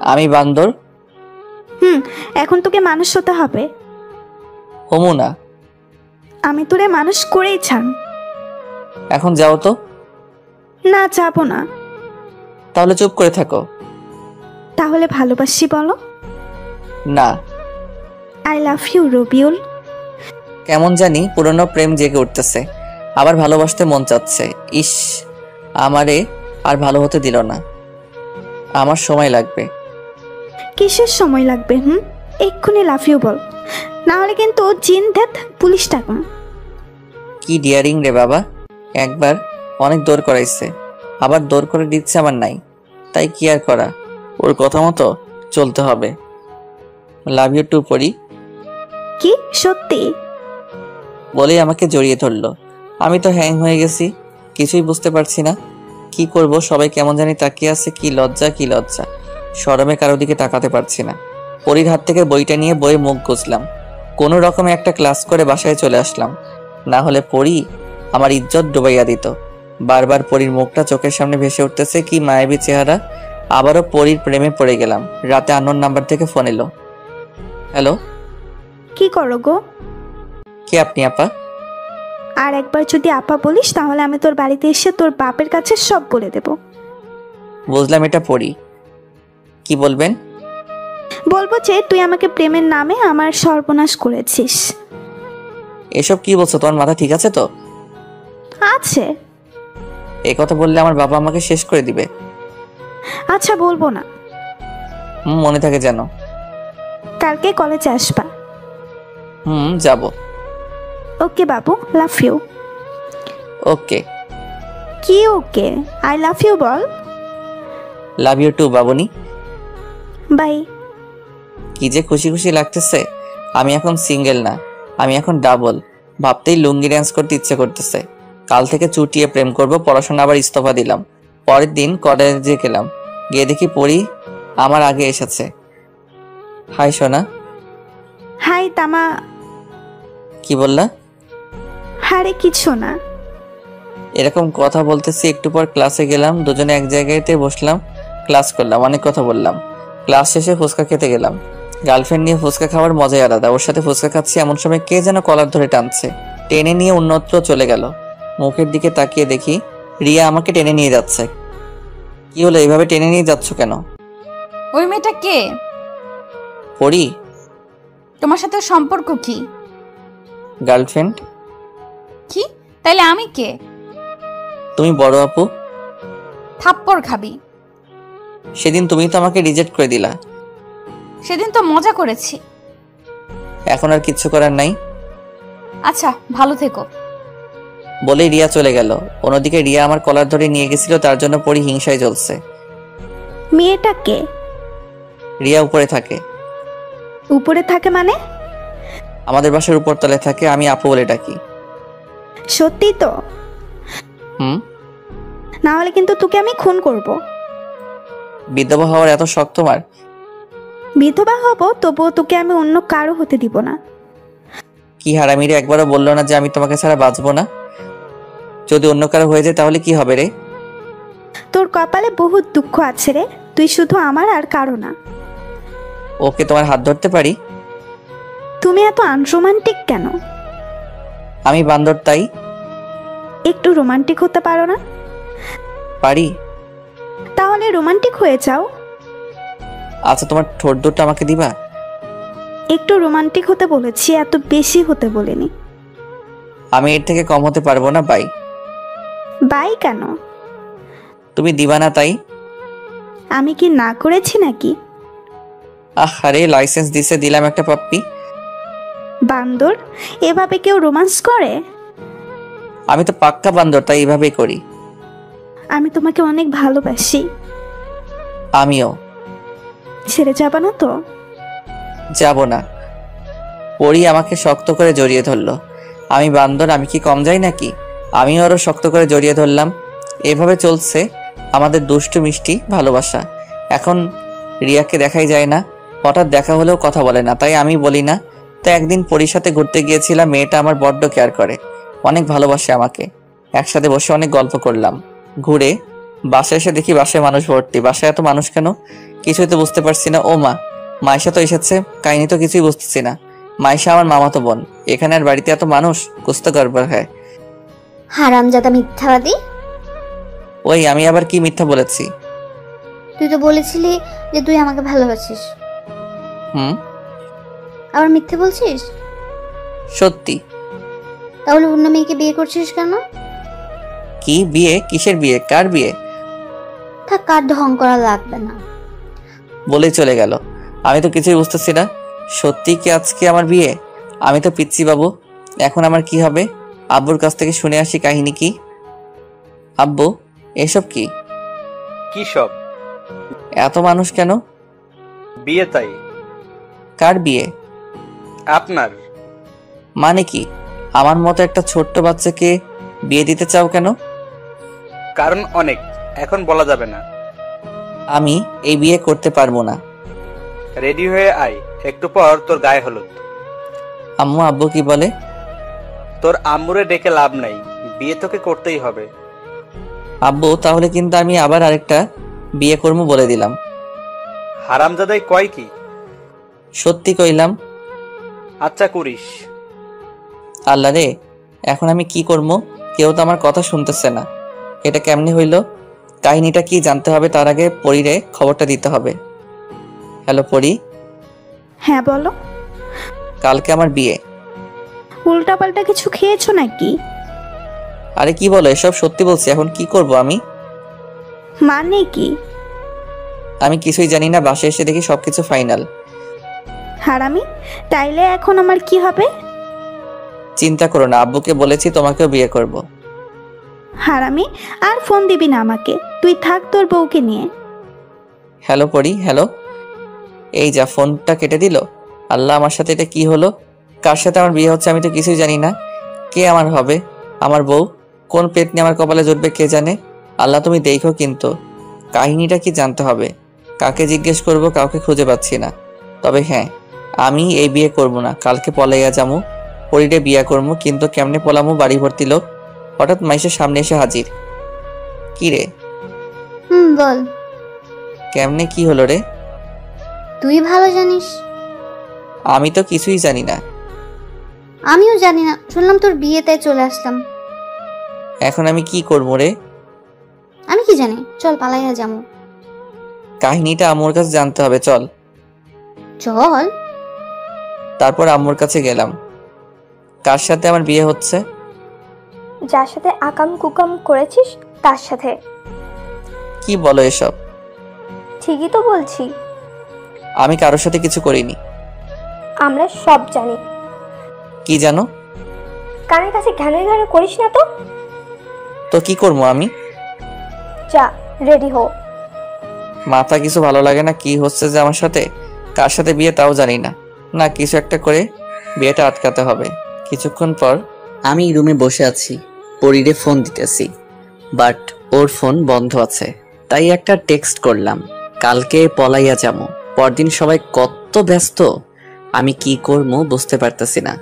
আমি বান্দর। এখন তোকে মানুষ হতে হবে। হমু না। আমি তোরে মানুষ করেই ছাড়। এখন যাও তো। না, যাবো না। তাহলে চুপ করে থাকো। তাহলে ভালোবাসি বলো। না। I love you Rabiul. কেমন জানি পুরনো প্রেম জেগে উঠতেছে, আবার ভালোবাসতে মন চাচ্ছে। ইস, আমারে আর ভালো হতে দিল না। আমার সময় লাগবে। কিসের সময় লাগবে? এক্ষুনি লাভ ইউ বল, না হলে কিন্তু জিন ধ্যাত পুলিশ ডাকুম। কি ডিয়ারিং রে বাবা। একবার অনেক দৌড় করাইছে, আবার দৌড় করে দিচ্ছে আমার নাই। তাই কি আর করা, ওর কথা মতো চলতে হবে। লাভ ইউ টু পরি। কি সত্যি? বলেই আমাকে জড়িয়ে ধরলো। আমি তো হ্যাং হয়ে গেছি, কিছুই বুঝতে পারছি না কি করব। সবাই কেমন জানি তাকিয়ে আছে। কি লজ্জা, কি লজ্জা। শরমে কারো দিকে তাকাতে পারছি না। পরির হাত থেকে বইটা নিয়ে বইয়ে মুখ গুছলাম। কোনো রকমে একটা ক্লাস করে বাসায় চলে আসলাম, না হলে পরি আমার ইজ্জত ডুবাইয়া দিত। বারবার পরির মুখটা চোখের সামনে ভেসে উঠতেছে, কি মায়াবী চেহারা। আবারও পরির প্রেমে পড়ে গেলাম। রাতে আননোন নাম্বার থেকে ফোন এলো। হ্যালো। কি করো গো? কে আপনি আপা? আর একবার যদি আপা বলিস তাহলে আমি তোর বাড়িতে এসে তোর বাপের কাছে সব বলে দেব। বুঝলাম, এটা পরি। কি বলবেন? বলবো যে তুই আমাকে প্রেমের নামে আমার সর্বনাশ করেছিস। এসব কি বলছো? তোমার মাথা ঠিক আছে তো? আছে। এই কথা বললে আমার বাবা আমাকে শেষ করে দিবে। আচ্ছা, বলবো না। মনে থাকে যেন। কালকে কলেজে আসবা। যাব। ওকে বাবু, লাভ ইউ। ওকে। কি ওকে? আই লাভ ইউ বল। লাভ ইউ টু বাবুনি। বাই। কি যে খুশি খুশি লাগতেছে। আমি এখন সিঙ্গেল না, আমি এখন ডাবল। ভাবতেই লুঙ্গি ড্যান্স করতে ইচ্ছে করতেছে। কাল থেকে চুটিয়ে প্রেম করব। পড়াশোনা আবার ইস্তফা দিলাম। পরের দিন কলেজে গেলাম। গিয়ে দেখি পরি আমার আগে এসেছে। হাই সোনা। হাই তামা। কি বললা? হারে কিছু না। এরকম কথা বলতেছি। একটু পর ক্লাসে গেলাম। দুজনে এক জায়গাতে বসলাম, ক্লাস করলাম, অনেক কথা বললাম। ক্লাস শেষে ফুচকা খেতে গেলাম। গার্লফ্রেন্ড নিয়ে ফুচকা খাওয়ার মজাই আলাদা। ওর সাথে ফুচকা খাচ্ছি, এমন সময় কে যেন কলার ধরে টানছে। টেনে নিয়ে অন্যত্র চলে গেল। মুখের দিকে তাকিয়ে দেখি রিয়া আমাকে টেনে নিয়ে যাচ্ছে। কি হলো, এইভাবে টেনে নিয়ে যাচ্ছ কেন? ওই মেয়েটা কে? পরি। তোমার সাথে ওর সম্পর্ক কি? গার্লফ্রেন্ড। কি? তাইলে আমি কে? তুমি বড় আপু। থাপ্পড় খাবি। সেদিন তুমি তো আমাকে রিজেক্ট করে দিলা। সেদিন তো মজা করেছি। এখন আর কিচ্ছু করার নাই। আচ্ছা, ভালো থেকো। বলেই রিয়া চলে গেল। অন্যদিকে রিয়া আমার কলার ধরে নিয়ে গেছিল, তার জন্য পরি হিংসায় জ্বলছে। মেয়েটা কে? রিয়া উপরে থাকে। উপরে থাকে মানে? আমাদের বাসার উপর তলায় থাকে, আমি আপু বলে ডাকি। সত্যি তো? হুম। না হলে কিন্তু তোকে আমি খুন করব। বিধবা হওয়ার এত শখ তোমার? বিধবা হব, তবুও তোকে আমি অন্য কারো হতে দিব না। কি হারামিরে, একবারও বললো না যে আমি তোমাকে ছাড়া বাঁচবো না? যদি অন্য কারো হয়ে যায় তাহলে কি হবে রে? তোর কপালে বহুত দুঃখ আছে রে, তুই শুধু আমার আর কারো না। ওকে, তোমার হাত ধরতে পারি? তুমি এত আনরোমান্টিক কেন? আমি বান্দর তাই। একটু রোমান্টিক হতে পারো না? পারি। তাহলে রোমান্টিক হয়ে যাও। আচ্ছা, তোমার ঠোঁট দুটো আমাকে দিবা? একটু রোমান্টিক হতে বলেছি, এত বেশি হতে বলিনি। আমি এর থেকে কম হতে পারবো না। বাই। বাই কেন? তুমি দিবা না তাই। আমি কি না করেছি নাকি? আরে লাইসেন্স দিছে, দিলাম একটা পাপ্পি। বান্দর, এভাবে কেউ রোমান্স করে? আমি তো পাক্কা বান্দর, তাই এভাবেই করি। আমি তোমাকে অনেক ভালোবাসি। আমিও। ছেড়ে যাবা না তো? যাব না। পরি আমাকে শক্ত করে জড়িয়ে ধরলো। আমি বান্দর, আমি কি কম যাই নাকি? আমিও আরো শক্ত করে জড়িয়ে ধরলাম। এভাবে চলছে আমাদের দুষ্টু মিষ্টি ভালোবাসা। এখন রিয়াকে দেখাই যায় না, হঠাৎ দেখা হলেও কথা বলে না, তাই আমি বলি না। তো একদিন পরির সাথে ঘুরতে গিয়েছিলাম। মেয়েটা আমার বড্ড কেয়ার করে, অনেক ভালোবাসে আমাকে। একসাথে বসে অনেক গল্প করলাম। ঘুরে বাসায় এসে দেখি বাসায় মানুষ ভর্তি। বাসায় এত মানুষ কেন কিছুই তো বুঝতে পারছি না। ও মা, মাইশা তো এসেছে। কাহিনী তো কিছুই বুঝতেছি না। মাইশা আমার মামাতো বোন, এখানে আর বাড়িতে এত মানুষ, কুস্তা গড়বড় হয়। হারামজাদা মিথ্যাবাদী! ওই, আমি আবার কি মিথ্যা বলেছি? তুই তো বলেছিলি যে তুই আমাকে ভালোবাসিস, হুম। আবার মিথ্যে বলছিস? সত্যি। তাহলে অন্য মেয়েকে বিয়ে করছিস কেন? কি বিয়ে? কিসের বিয়ে? কার বিয়ে? থাক, কার ঢং করা লাগবে না। বলেই চলে গেল। আমি তো কিছুই বুঝতেছি না। সত্যি কি আজকে আমার বিয়ে? আমি তো পিচ্ছি বাবু। এখন আমার কি হবে? আব্বুর কাছ থেকে শুনে আসি কাহিনী কি। আব্বু, এসব কি? কি সব? এত মানুষ কেন? বিয়ে তাই। কার বিয়ে? আপনার। মানে কি? আমার মতো একটা ছোট্ট বাচ্চাকে বিয়ে দিতে চাও কেন? কারণ অনেক, এখন বলা যাবে না। আমি এই বিয়ে করতে পারবো না। রেডি হয়ে আয়, একটু পর তোর গায়ে হলুদ। আম্মু আব্বু কি বলে? তোর আম্মুরে ডেকে লাভ নাই, বিয়ে তোকে করতেই হবে। আব্বু, তাহলে কিন্তু আমি আবার আরেকটা বিয়ে করবো বলে দিলাম। হারামজাদাই কয় কি? সত্যি কইলাম। আচ্ছা করিস। আল্লাহ রে, এখন আমি কি করবো? কেউ তো আমার কথা শুনতেছে না। এটা কেমনে হইল? কাহিনীটা কি জানতে হবে, তার আগে পরিরে খবরটা দিতে হবে। হ্যালো পরি। হ্যাঁ বলো। কালকে আমার বিয়ে। উল্টাপাল্টা কিছু খেয়েছো নাকি? আরে কি বলো এসব? সত্যি বলছি। এখন কি করব আমি? মানে কি? আমি কিছুই জানি না। বাসায় এসে দেখি সবকিছু ফাইনাল। হারামি, তাইলে এখন আমার কি হবে? চিন্তা করো না, আব্বুকে বলেছি তোমাকেও বিয়ে করব। হারামি, আর ফোন দিবি না আমাকে। তুই থাক তোর বউকে নিয়ে। হ্যালো পরি। হ্যালো। এই যা, ফোনটা কেটে দিল। আল্লাহ, আমার সাথে এটা কি হলো? কার সাথে আমার বিয়ে হচ্ছে আমি তো কিছুই জানি না। কে আমার হবে? আমার বউ? কোন পেট নিয়ে আমার কপালে জুটবে কে জানে। আল্লাহ তুমি দেখো, কিন্তু কাহিনীটা কি জানতে হবে। কাকে জিজ্ঞেস করব, কাউকে খুঁজে পাচ্ছি না। তবে হ্যাঁ, আমি এই বিয়ে করব না। কালকে পলাইয়া যামু, পরিরে বিয়ে করবো। কিন্তু কেমনে পলামু? বাড়ি ভর্তি লোক। হঠাৎ মাইশের সামনে এসে হাজির। কি রে? বল। কেমনে কি হলো রে? তুই ভালো জানিস। আমি তো কিছুই জানি না। আমিও জানি না, শুনলাম তোর বিয়ে, তাই চলে আসলাম। এখন আমি কি করবো রে? আমি কি জানি, চল পালাইয়া যাবো। কাহিনীটা আম্মুর কাছে জানতে হবে, চল। চল। তারপর আম্মুর কাছে গেলাম। কার সাথে আমার বিয়ে হচ্ছে? যার সাথে আকাম কুকাম করেছিস তার সাথে। কি বলো এসব? ঠিকই তো বলছি। আমি কারোর সাথে কিছু করিনি। আমরা সব জানি। কি জানো? কানের কাছে ঘ্যানে ঘ্যানে করিস না তো। তো কি করবো আমি? যা, রেডি হো। মাথা কিছু ভালো লাগে না, কি হচ্ছে যে আমার সাথে? কার সাথে বিয়ে তাও জানি না। না, কিছু একটা করে বিয়েটা আটকাতে হবে। কিছুক্ষণ পর আমি রুমে বসে আছি, পরিরে ফোন দিতেছি, বাট ওর ফোন বন্ধ আছে। তাই একটা টেক্সট করলাম, কালকে পলাইয়া যাবো। পরদিন সবাই কত ব্যস্ত, আমি কি করবো বুঝতে পারতেছি না।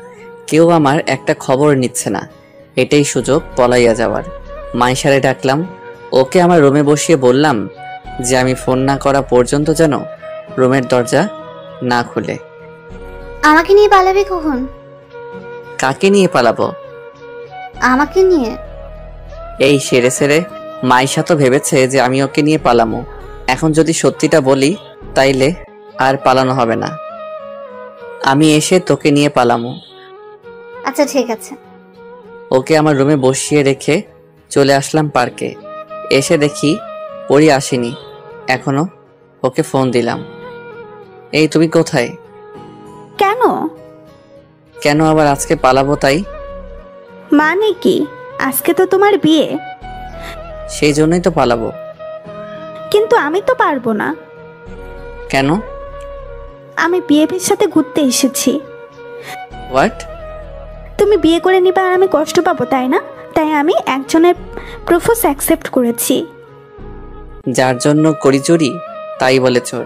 কেউ আমার একটা খবর নিচ্ছে না। এটাই সুযোগ পলাইয়া যাওয়ার। মাইশারে ডাকলাম, ওকে আমার রুমে বসিয়ে বললাম যে আমি ফোন না করা পর্যন্ত যেন রুমের দরজা না খুলে। আমাকে নিয়ে পালাবি কখন? কাকে নিয়ে পালাবো? আমাকে নিয়ে। এই সেরে সেরে মাইশা তো ভেবেছে যে আমি ওকে নিয়ে পালামো। এখন যদি সত্যিটা বলি তাইলে আর পালানো হবে না। আমি এসে তোকে নিয়ে পালামো। আচ্ছা ঠিক আছে। ওকে আমার রুমে বসিয়ে রেখে চলে আসলাম পার্কে। এসে দেখি পরি আসেনি এখনো। ওকে ফোন দিলাম, এই তুমি কোথায়? কেন? কেন আবার আজকে পালাবো তাই। মানে কি? আজকে তো তোমার বিয়ে। সেই জন্যই তো পালাবো। কিন্তু আমি তো পারবো না। কেন? আমি বিয়ের সাথে ঘুরতে এসেছি। হোয়াট? তুমি বিয়ে করে নিবা আর আমি কষ্ট পাবো, তাই না? তাই আমি একজনের প্রপোজ অ্যাকসেপ্ট করেছি। যার জন্য করি চুরি তাই বলে চোর।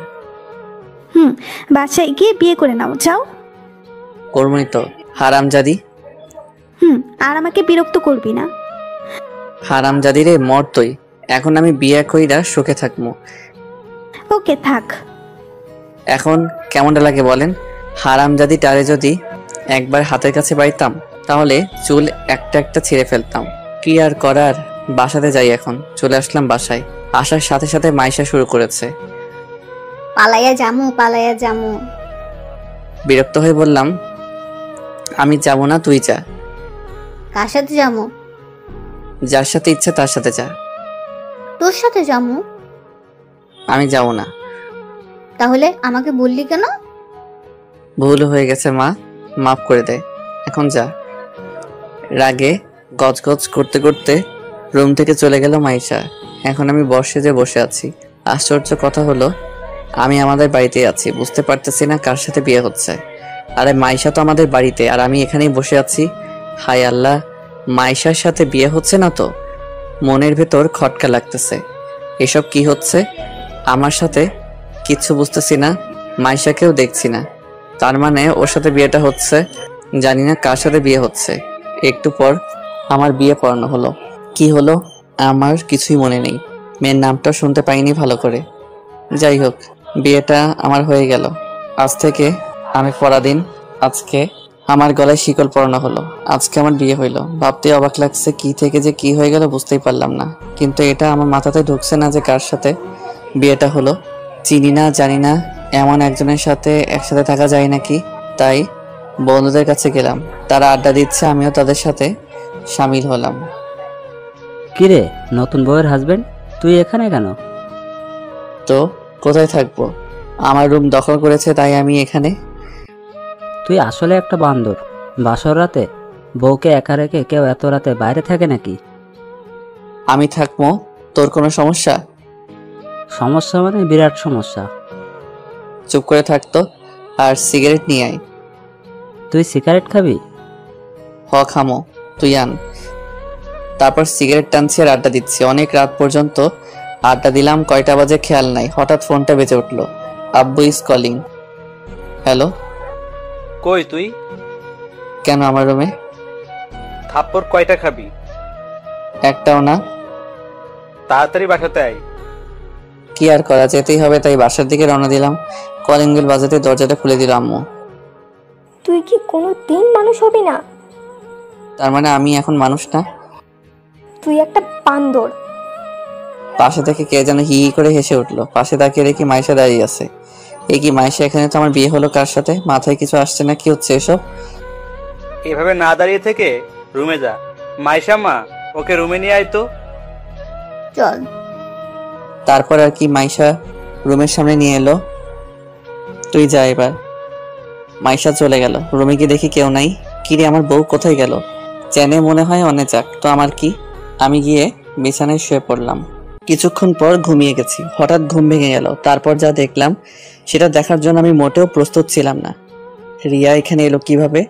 বাসায় গিয়ে বিয়ে করে নাও, যাও। করবই তো, হারামজাদি। আর আমাকে বিরক্ত করবি না। হারামজাদি রে, মর তুই। এখন আমি বিয়ে কইরা সুখে থাকবো। ওকে থাক। এখন কেমনটা লাগে বলেন? হারামজাদি টারে যদি একবার হাতের কাছে পাইতাম তাহলে চুল একটা একটা ছিঁড়ে ফেলতাম। কি আর করার, বাসাতে যাই। এখন চলে আসলাম বাসায়। আসার সাথে সাথে মাইশা শুরু করেছে, পালাইয়া যামু, পালাইয়া যামু। বিরক্ত হয়ে বললাম, আমি যাব না, তুই যা। কার সাথে যামু? যার সাথে ইচ্ছা তার সাথে যা। তোর সাথে যামু। আমি যাব না। তাহলে আমাকে বললি কেন? ভুল হয়ে গেছে মা, মাফ করে দে। এখন যা। রাগে গজগজ করতে করতে রুম থেকে চলে গেল মাইশা। এখন আমি বসে আছি। আশ্চর্য কথা হলো, আমি আমাদের বাড়িতেই আছি, বুঝতে পারতেছি না কার সাথে বিয়ে হচ্ছে। আরে মাইশা তো আমাদের বাড়িতে, আর আমি এখানেই বসে আছি। হায় আল্লাহ, মাইশার সাথে বিয়ে হচ্ছে না তো? মনের ভেতর খটকা লাগতেছে। এসব কি হচ্ছে আমার সাথে? কিচ্ছু বুঝতেছি না। মাইশাকেও দেখছি না, তার মানে ওর সাথে বিয়েটা হচ্ছে। জানি না কার সাথে বিয়ে হচ্ছে। একটু পর আমার বিয়ে পড়ানো হলো। কি হলো আমার কিছুই মনে নেই। মেয়ের নামটা শুনতে পাইনি ভালো করে। যাই হোক, বিয়েটা আমার হয়ে গেল। আজ থেকে আমি পরাধীন। আজকে আমার গলায় শিকল পরানো হলো। আজকে আমার বিয়ে হইলো। ভাবতে অবাক লাগছে, কি থেকে যে কি হয়ে গেল বুঝতেই পারলাম না। কিন্তু এটা আমার মাথাতে ঢুকছে না যে কার সাথে বিয়েটা হলো। চিনি না, জানি না, এমন একজনের সাথে একসাথে থাকা যায় নাকি। তাই বন্ধুদের কাছে গেলাম, তারা আড্ডা দিচ্ছে, আমিও তাদের সাথে সামিল হলাম। কিরে, নতুন বউয়ের হাজবেন্ড, তুই এখানে কেন? তো কোথায় থাকবো? আমার রুম দখল করেছে, তাই আমি এখানে। তুই আসলে একটা বান্দর। বাসর রাতে বউকে একা রেখে কেউ এত রাতে বাইরে থাকে নাকি? আমি থাকবো, তোর কোনো সমস্যা? সমস্যা মানে বিরাট সমস্যা। চুপ করে থাকতো আর সিগারেট নিয়ে আয়। তুই সিগারেট খাবি? হ খামো, তুই আন। তারপর সিগারেট টানছি আর আড্ডা দিচ্ছি। অনেক রাত পর্যন্ত আড্ডা দিলাম। কয়টা বাজে খেয়াল নাই, হঠাৎ ফোনটা বেজে উঠলো। আব্বু ইজ কলিং। হ্যালো। কই তুই? কেন আমার রুমে? থাপ্পড় কয়টা খাবি? একটাও না। তাড়াতাড়ি বাসাতে আয়। কি আর করা, যেতেই হবে, তাই বাসার দিকে রওনা দিলাম। কলিং বেল বাজাতে দরজাটা খুলে দিল আম্মু। তুই কি কোনো দিন মানুষ হবি না? তার মানে আমি এখন মানুষ না? তুই একটা বান্দর। পাশে থেকে কে যেন হি হি করে হেসে উঠলো। পাশে তাকিয়ে রেখে মাইশা দাঁড়িয়ে আছে। এই কি মাইশা, এখানে তো আমার বিয়ে হলো কার সাথে? মাথায় কিছু আসছে না, কি হচ্ছে এসব? এভাবে না দাঁড়িয়ে থেকে রুমে যা। মাইশা মা, ওকে রুমে নিয়ে আয় তো। চল। তারপর আর কি মাইশা রুমের সামনে নিয়ে এলো। তুই যা এবার। মাইশা চলে গেল। রুমে গিয়ে দেখি কেউ নাই। কিরে, আমার বউ কোথায় গেল? চেনে মনে হয়, অনে যাক তো আমার কি। আমি গিয়ে বিছানায় শুয়ে পড়লাম। কিছুক্ষণ পর ঘুমিয়ে গেছি। হঠাৎ ঘুম ভেঙে গেল। তারপর যা দেখলাম সেটা দেখার জন্য আমি মোটেও প্রস্তুত ছিলাম না। রিয়া এখানে এলো কিভাবে?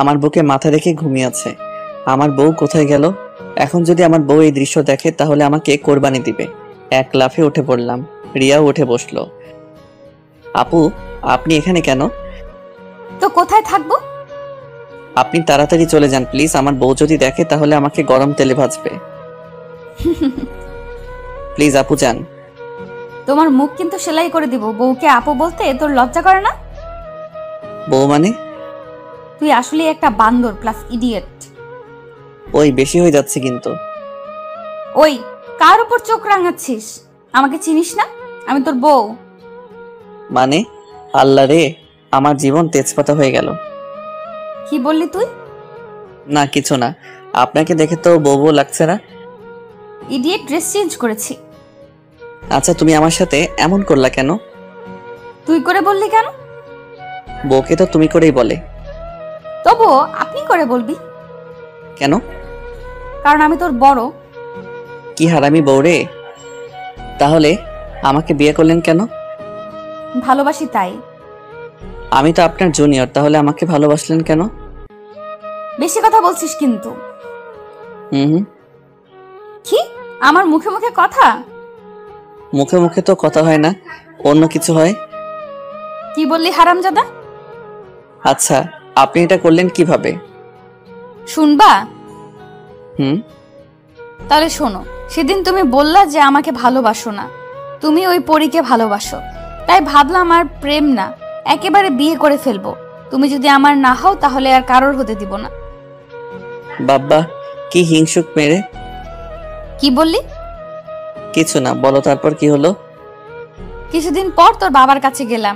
আমার বুকে মাথা রেখে ঘুমিয়ে আছে। আমার বউ কোথায় গেল? এখন যদি আমার বউ এই দৃশ্য দেখে তাহলে আমাকে কোরবানি দিবে। এক লাফে উঠে পড়লাম। রিয়াও উঠে বসলো। আপু, আপনি এখানে কেন? তো কোথায় থাকবো? আপনি তাড়াতাড়ি চলে যান প্লিজ। আমার বউ যদি দেখে তাহলে আমাকে গরম তেলে ভাজবে। প্লিজ আপু যান। তোমার মুখ কিন্তু সেলাই করে দিব। বউকে আপু বলতে তোর লজ্জা করে না? বউ মানে? তুই আসলে একটা বান্দর প্লাস ইডিয়েট। ওই বেশি হয়ে যাচ্ছে কিন্তু। ওই, কার উপর চোখ রাঙাচ্ছিস? আমাকে চিনিস না? আমি তোর বউ। মানে? আল্লাহ রে, আমার জীবন তেজপাতা হয়ে গেল। কি বললি তুই? না কিছু না। আপনাকে দেখে তো বউ বউ লাগছে না। ইডিয়েট, ড্রেস চেঞ্জ করেছি। আচ্ছা, তুমি আমার সাথে এমন করলা কেন? তুই করে বললি কেন? বউকে তো তুমি করেই বলে। তবুও আপনি করে বলবি কেন? কারণ আমি তোর বড়। কি হারামি বউ রে। তাহলে আমাকে বিয়ে করলেন কেন? ভালোবাসি তাই। আমি তো আপনার জুনিয়র, তাহলে আমাকে ভালোবাসলেন কেন? বেশি কথা বলছিস কিন্তু। হুম। কি? আমার মুখে মুখে কথা? মুখে মুখে তো কথা হয় না, অন্য কিছু হয়। কি বললি হারামজাদা? আচ্ছা, আপনি এটা করলেন কিভাবে? শুনবা? হুম। তাহলে শোনো। সেদিন তুমি বললা যে আমাকে ভালোবাসো না, তুমি ওই পরীকে ভালোবাসো। তাই ভাবলাম আর প্রেম না, একেবারে বিয়ে করে ফেলবো। তুমি যদি আমার না হও তাহলে আর কারোর হতে দিব না। বাবা, কি হিংসুক মেরে। কি বললি? কিছু না, বলো তারপর কি হলো? কিছুদিন পর তোর বাবার কাছে গেলাম।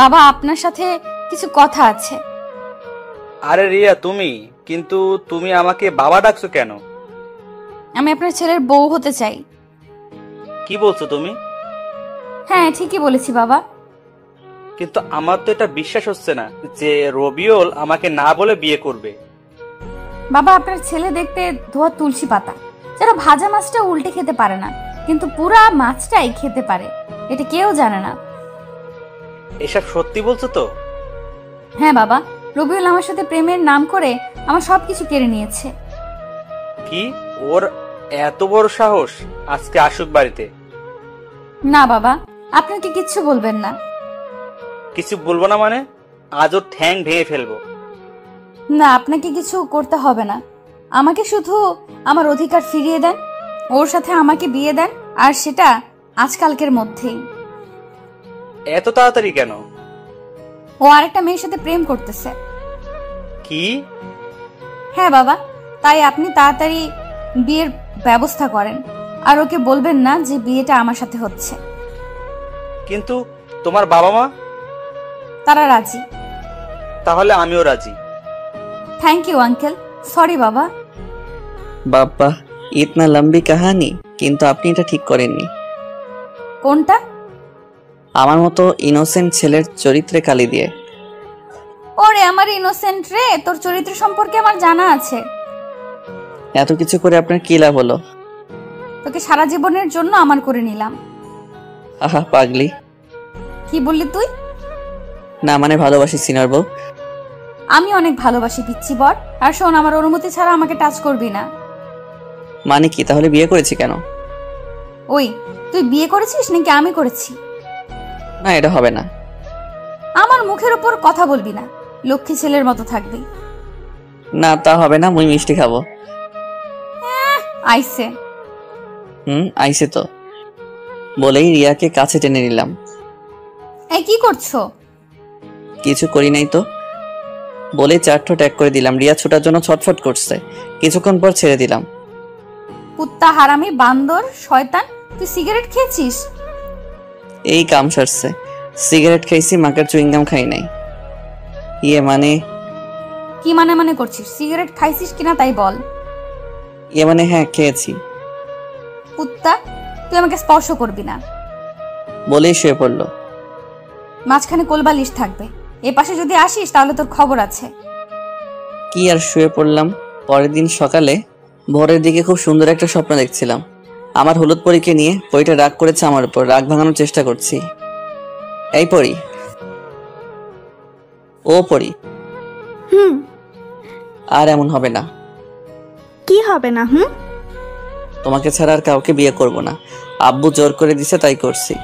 বাবা, আপনার সাথে কিছু কথা আছে। আরে রিয়া, কিন্তু তুমি আমাকে বাবা ডাকছো কেন? আমি আপনার ছেলের বউ হতে চাই। কি বলছো তুমি? হ্যাঁ, ঠিকই বলেছি বাবা। কিন্তু আমার তো এটা বিশ্বাস হচ্ছে না যে রবিউল আমাকে না বলে বিয়ে করবে। বাবা, আপনার ছেলে দেখতে ধোয়া তুলসী পাতা, যারা ভাজা মাছটা উল্টে খেতে পারে না, কিন্তু পুরা মাছটাই খেতে পারে। এটা কেউ জানে না। এসব সত্যি বলছো তো? হ্যাঁ বাবা, রবিউল আমার সাথে প্রেমের নাম করে আমার সবকিছু কেড়ে নিয়েছে। কি? ওর এত বড় সাহস? আজকে আসুক বাড়িতে। না বাবা, আপনাকে কিচ্ছু বলবেন না। কিছু বলবো না মানে? আজ ওর ঠ্যাং ভেঙে ফেলবো। না, আপনাকে কিছু করতে হবে না। আমাকে শুধু আমার অধিকার ফিরিয়ে দেন, ওর সাথে আমাকে বিয়ে দেন, আর সেটা আজকালকের মধ্যেই। এত তাড়াতাড়ি কেন? ও আরেকটা মেয়ের সাথে প্রেম করতেছে। কি? হ্যাঁ বাবা, তাই আপনি তাড়াতাড়ি বিয়ের ব্যবস্থা করেন, আর ওকে বলবেন না যে বিয়েটা আমার সাথে হচ্ছে। কিন্তু তোমার বাবা মা? তারা রাজি। তাহলে আমিও রাজি। Thank you uncle. সরি বাবা। বাবা, ইতনা লম্বি কাহানি, কিন্তু আপনি এটা ঠিক করেননি। কোনটা? আমার মতো ইনোসেন্ট ছেলের চরিত্রে কালি দিয়ে। ওরে আমার ইনোসেন্ট রে, তোর চরিত্র সম্পর্কে আমার জানা আছে। এত কিছু করে আপনার কি লাভ হলো? তোকে সারা জীবনের জন্য আমার করে নিলাম। আহা পাগলি। কি বললি তুই? না মানে ভালোবাসি সিনিয়র বউ। আমি অনেক ভালোবাসি পিচ্ছি বর। আর শোন, আমার অনুমতি ছাড়া আমাকে টাচ করবি না। মানে কি? তাহলে বিয়ে করেছি কেন? ওই, তুই বিয়ে করেছিস নাকি আমি করেছি? না, এটা হবে না। আমার মুখের উপর কথা বলবি না, লক্ষ্মী ছেলের মতো থাকবি। না তা হবে না, মুই মিষ্টি খাবো। আইসে। আইসে তো। বলেই রিয়াকে কাছে টেনে নিলাম। এই কি করছো? কিছু করি নাই তো। বলে চারঠো ট্যাগ করে দিলাম। রিয়া ছোটার জন্য ছটফট করছে, কিছুক্ষণ পর ছেড়ে দিলাম। কুত্তা, হারামি, বান্দর, শয়তান, তুই সিগারেট খেয়েছিস? এই কাম সারছে। সিগারেট খাইছি, মাকার চুইংগাম খাই নাই। ইয়ে মানে কি মানে মানে করছিস? সিগারেট খাইছিস কিনা তাই বল। ইয়ে মানে হ্যাঁ খেয়েছি। কুত্তা, তুই আমাকে স্পর্শ করবি না। বলেই শুয়ে পড়লো। মাঝখানে কোলবালিশ থাকবে, এ পাশে যদি আসিস তাহলে তোর খবর আছে। কি আর শুয়ে পড়লাম। পরের দিন সকালে ভোরের দিকে খুব সুন্দর একটা স্বপ্ন দেখছিলাম। আমার হলুদ পরীকে নিয়ে। পরীটা রাগ করেছে আমার উপর, রাগ ভাঙানোর চেষ্টা করছি। এই পরী, ও পরী, হুম। আর এমন হবে না। কি হবে না? তোমাকে ছাড়া আর কাউকে বিয়ে করব না। আব্বু জোর করে দিছে, তাই করছি।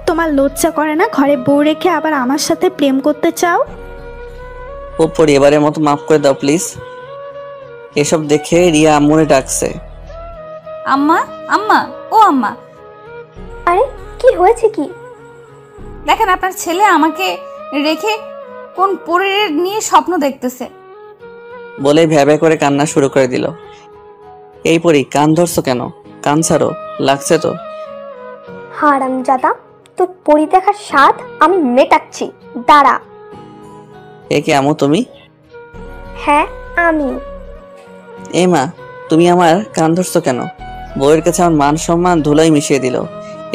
তোমার লজ্জা করে না ঘরে বউ রেখে আবার আমার সাথে প্রেম করতে চাও? ও পরী, এবারের মতো মাফ করে দাও প্লিজ। এসব দেখে রিয়া আম্মুরে ডাকছে। আম্মা, আম্মা, ও আম্মা। আরে কি হয়েছে কি? দেখেন আপনার ছেলে আমাকে রেখে কোন পরীর নিয়ে স্বপ্ন দেখতেছে। বলে ভ্যাবে করে কান্না শুরু করে দিল। এই পরী, কান ধরছো কেন? কান ছাড়ো, লাগছে তো। হারামজাদা, তোর পরি দেখার স্বাদ আমি মেটাচ্ছি, দাঁড়া। এ কি আম্মু তুমি? হ্যাঁ আমি। এ মা, তুমি আমার কান ধরছো কেন? বউয়ের কাছে আমার মান সম্মান ধুলাই মিশিয়ে দিল।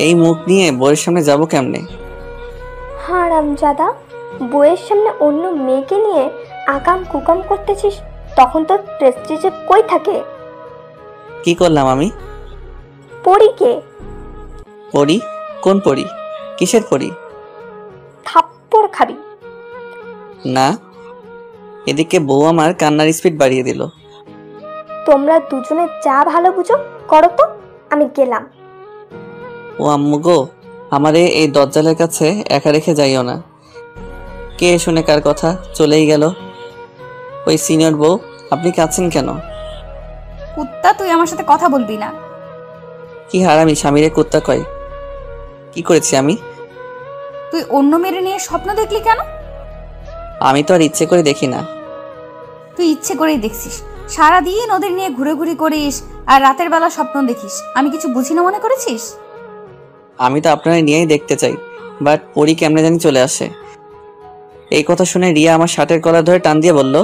এই মুখ নিয়ে বউয়ের সামনে যাবো কেমনে? হারামজাদা, বইয়ের সামনে অন্য মেয়েকে নিয়ে আকাম কুকাম করতেছিস, তখন তোর প্রেস্টিজে কই থাকে? কি করলাম আমি? পরীকে। পরী? কোন পরী? কিসের পরী? থাপ্পড় খাবি। না। এদিকে বউ আমার কান্নার স্পিড বাড়িয়ে দিল। তোমরা দুজনে যা ভালো বুঝো করো তো, আমি গেলাম। ও আম্মু গো, আমারে এই দজ্জালের কাছে একা রেখে যাইও না। কে শুনে কার কথা চলেই গেল। ওই সিনিয়র বউ, আপনি কাঁদছেন কেন? কুত্তা, তুই আমার সাথে কথা বলবি না। কি হারামি স্বামীরে কুত্তা কয়? কি করেছি আমি? তুই অন্য মেরে নিয়ে স্বপ্ন দেখলি কেন? আমি তো আর ইচ্ছে করে দেখি না। তুই ইচ্ছে করেই দেখছিস। সারাদিন ওদের নিয়ে ঘুরে ঘুরে করিস আর রাতের বেলা স্বপ্ন দেখিস। আমি কিছু বুঝি না মনে করেছিস? আমি তো আপনারা নিয়েই দেখতে চাই, বাট পরী কেমনে জানি চলে আসে। এই কথা শুনে রিয়া আমার শার্টের কলার ধরে টান দিয়ে বলল,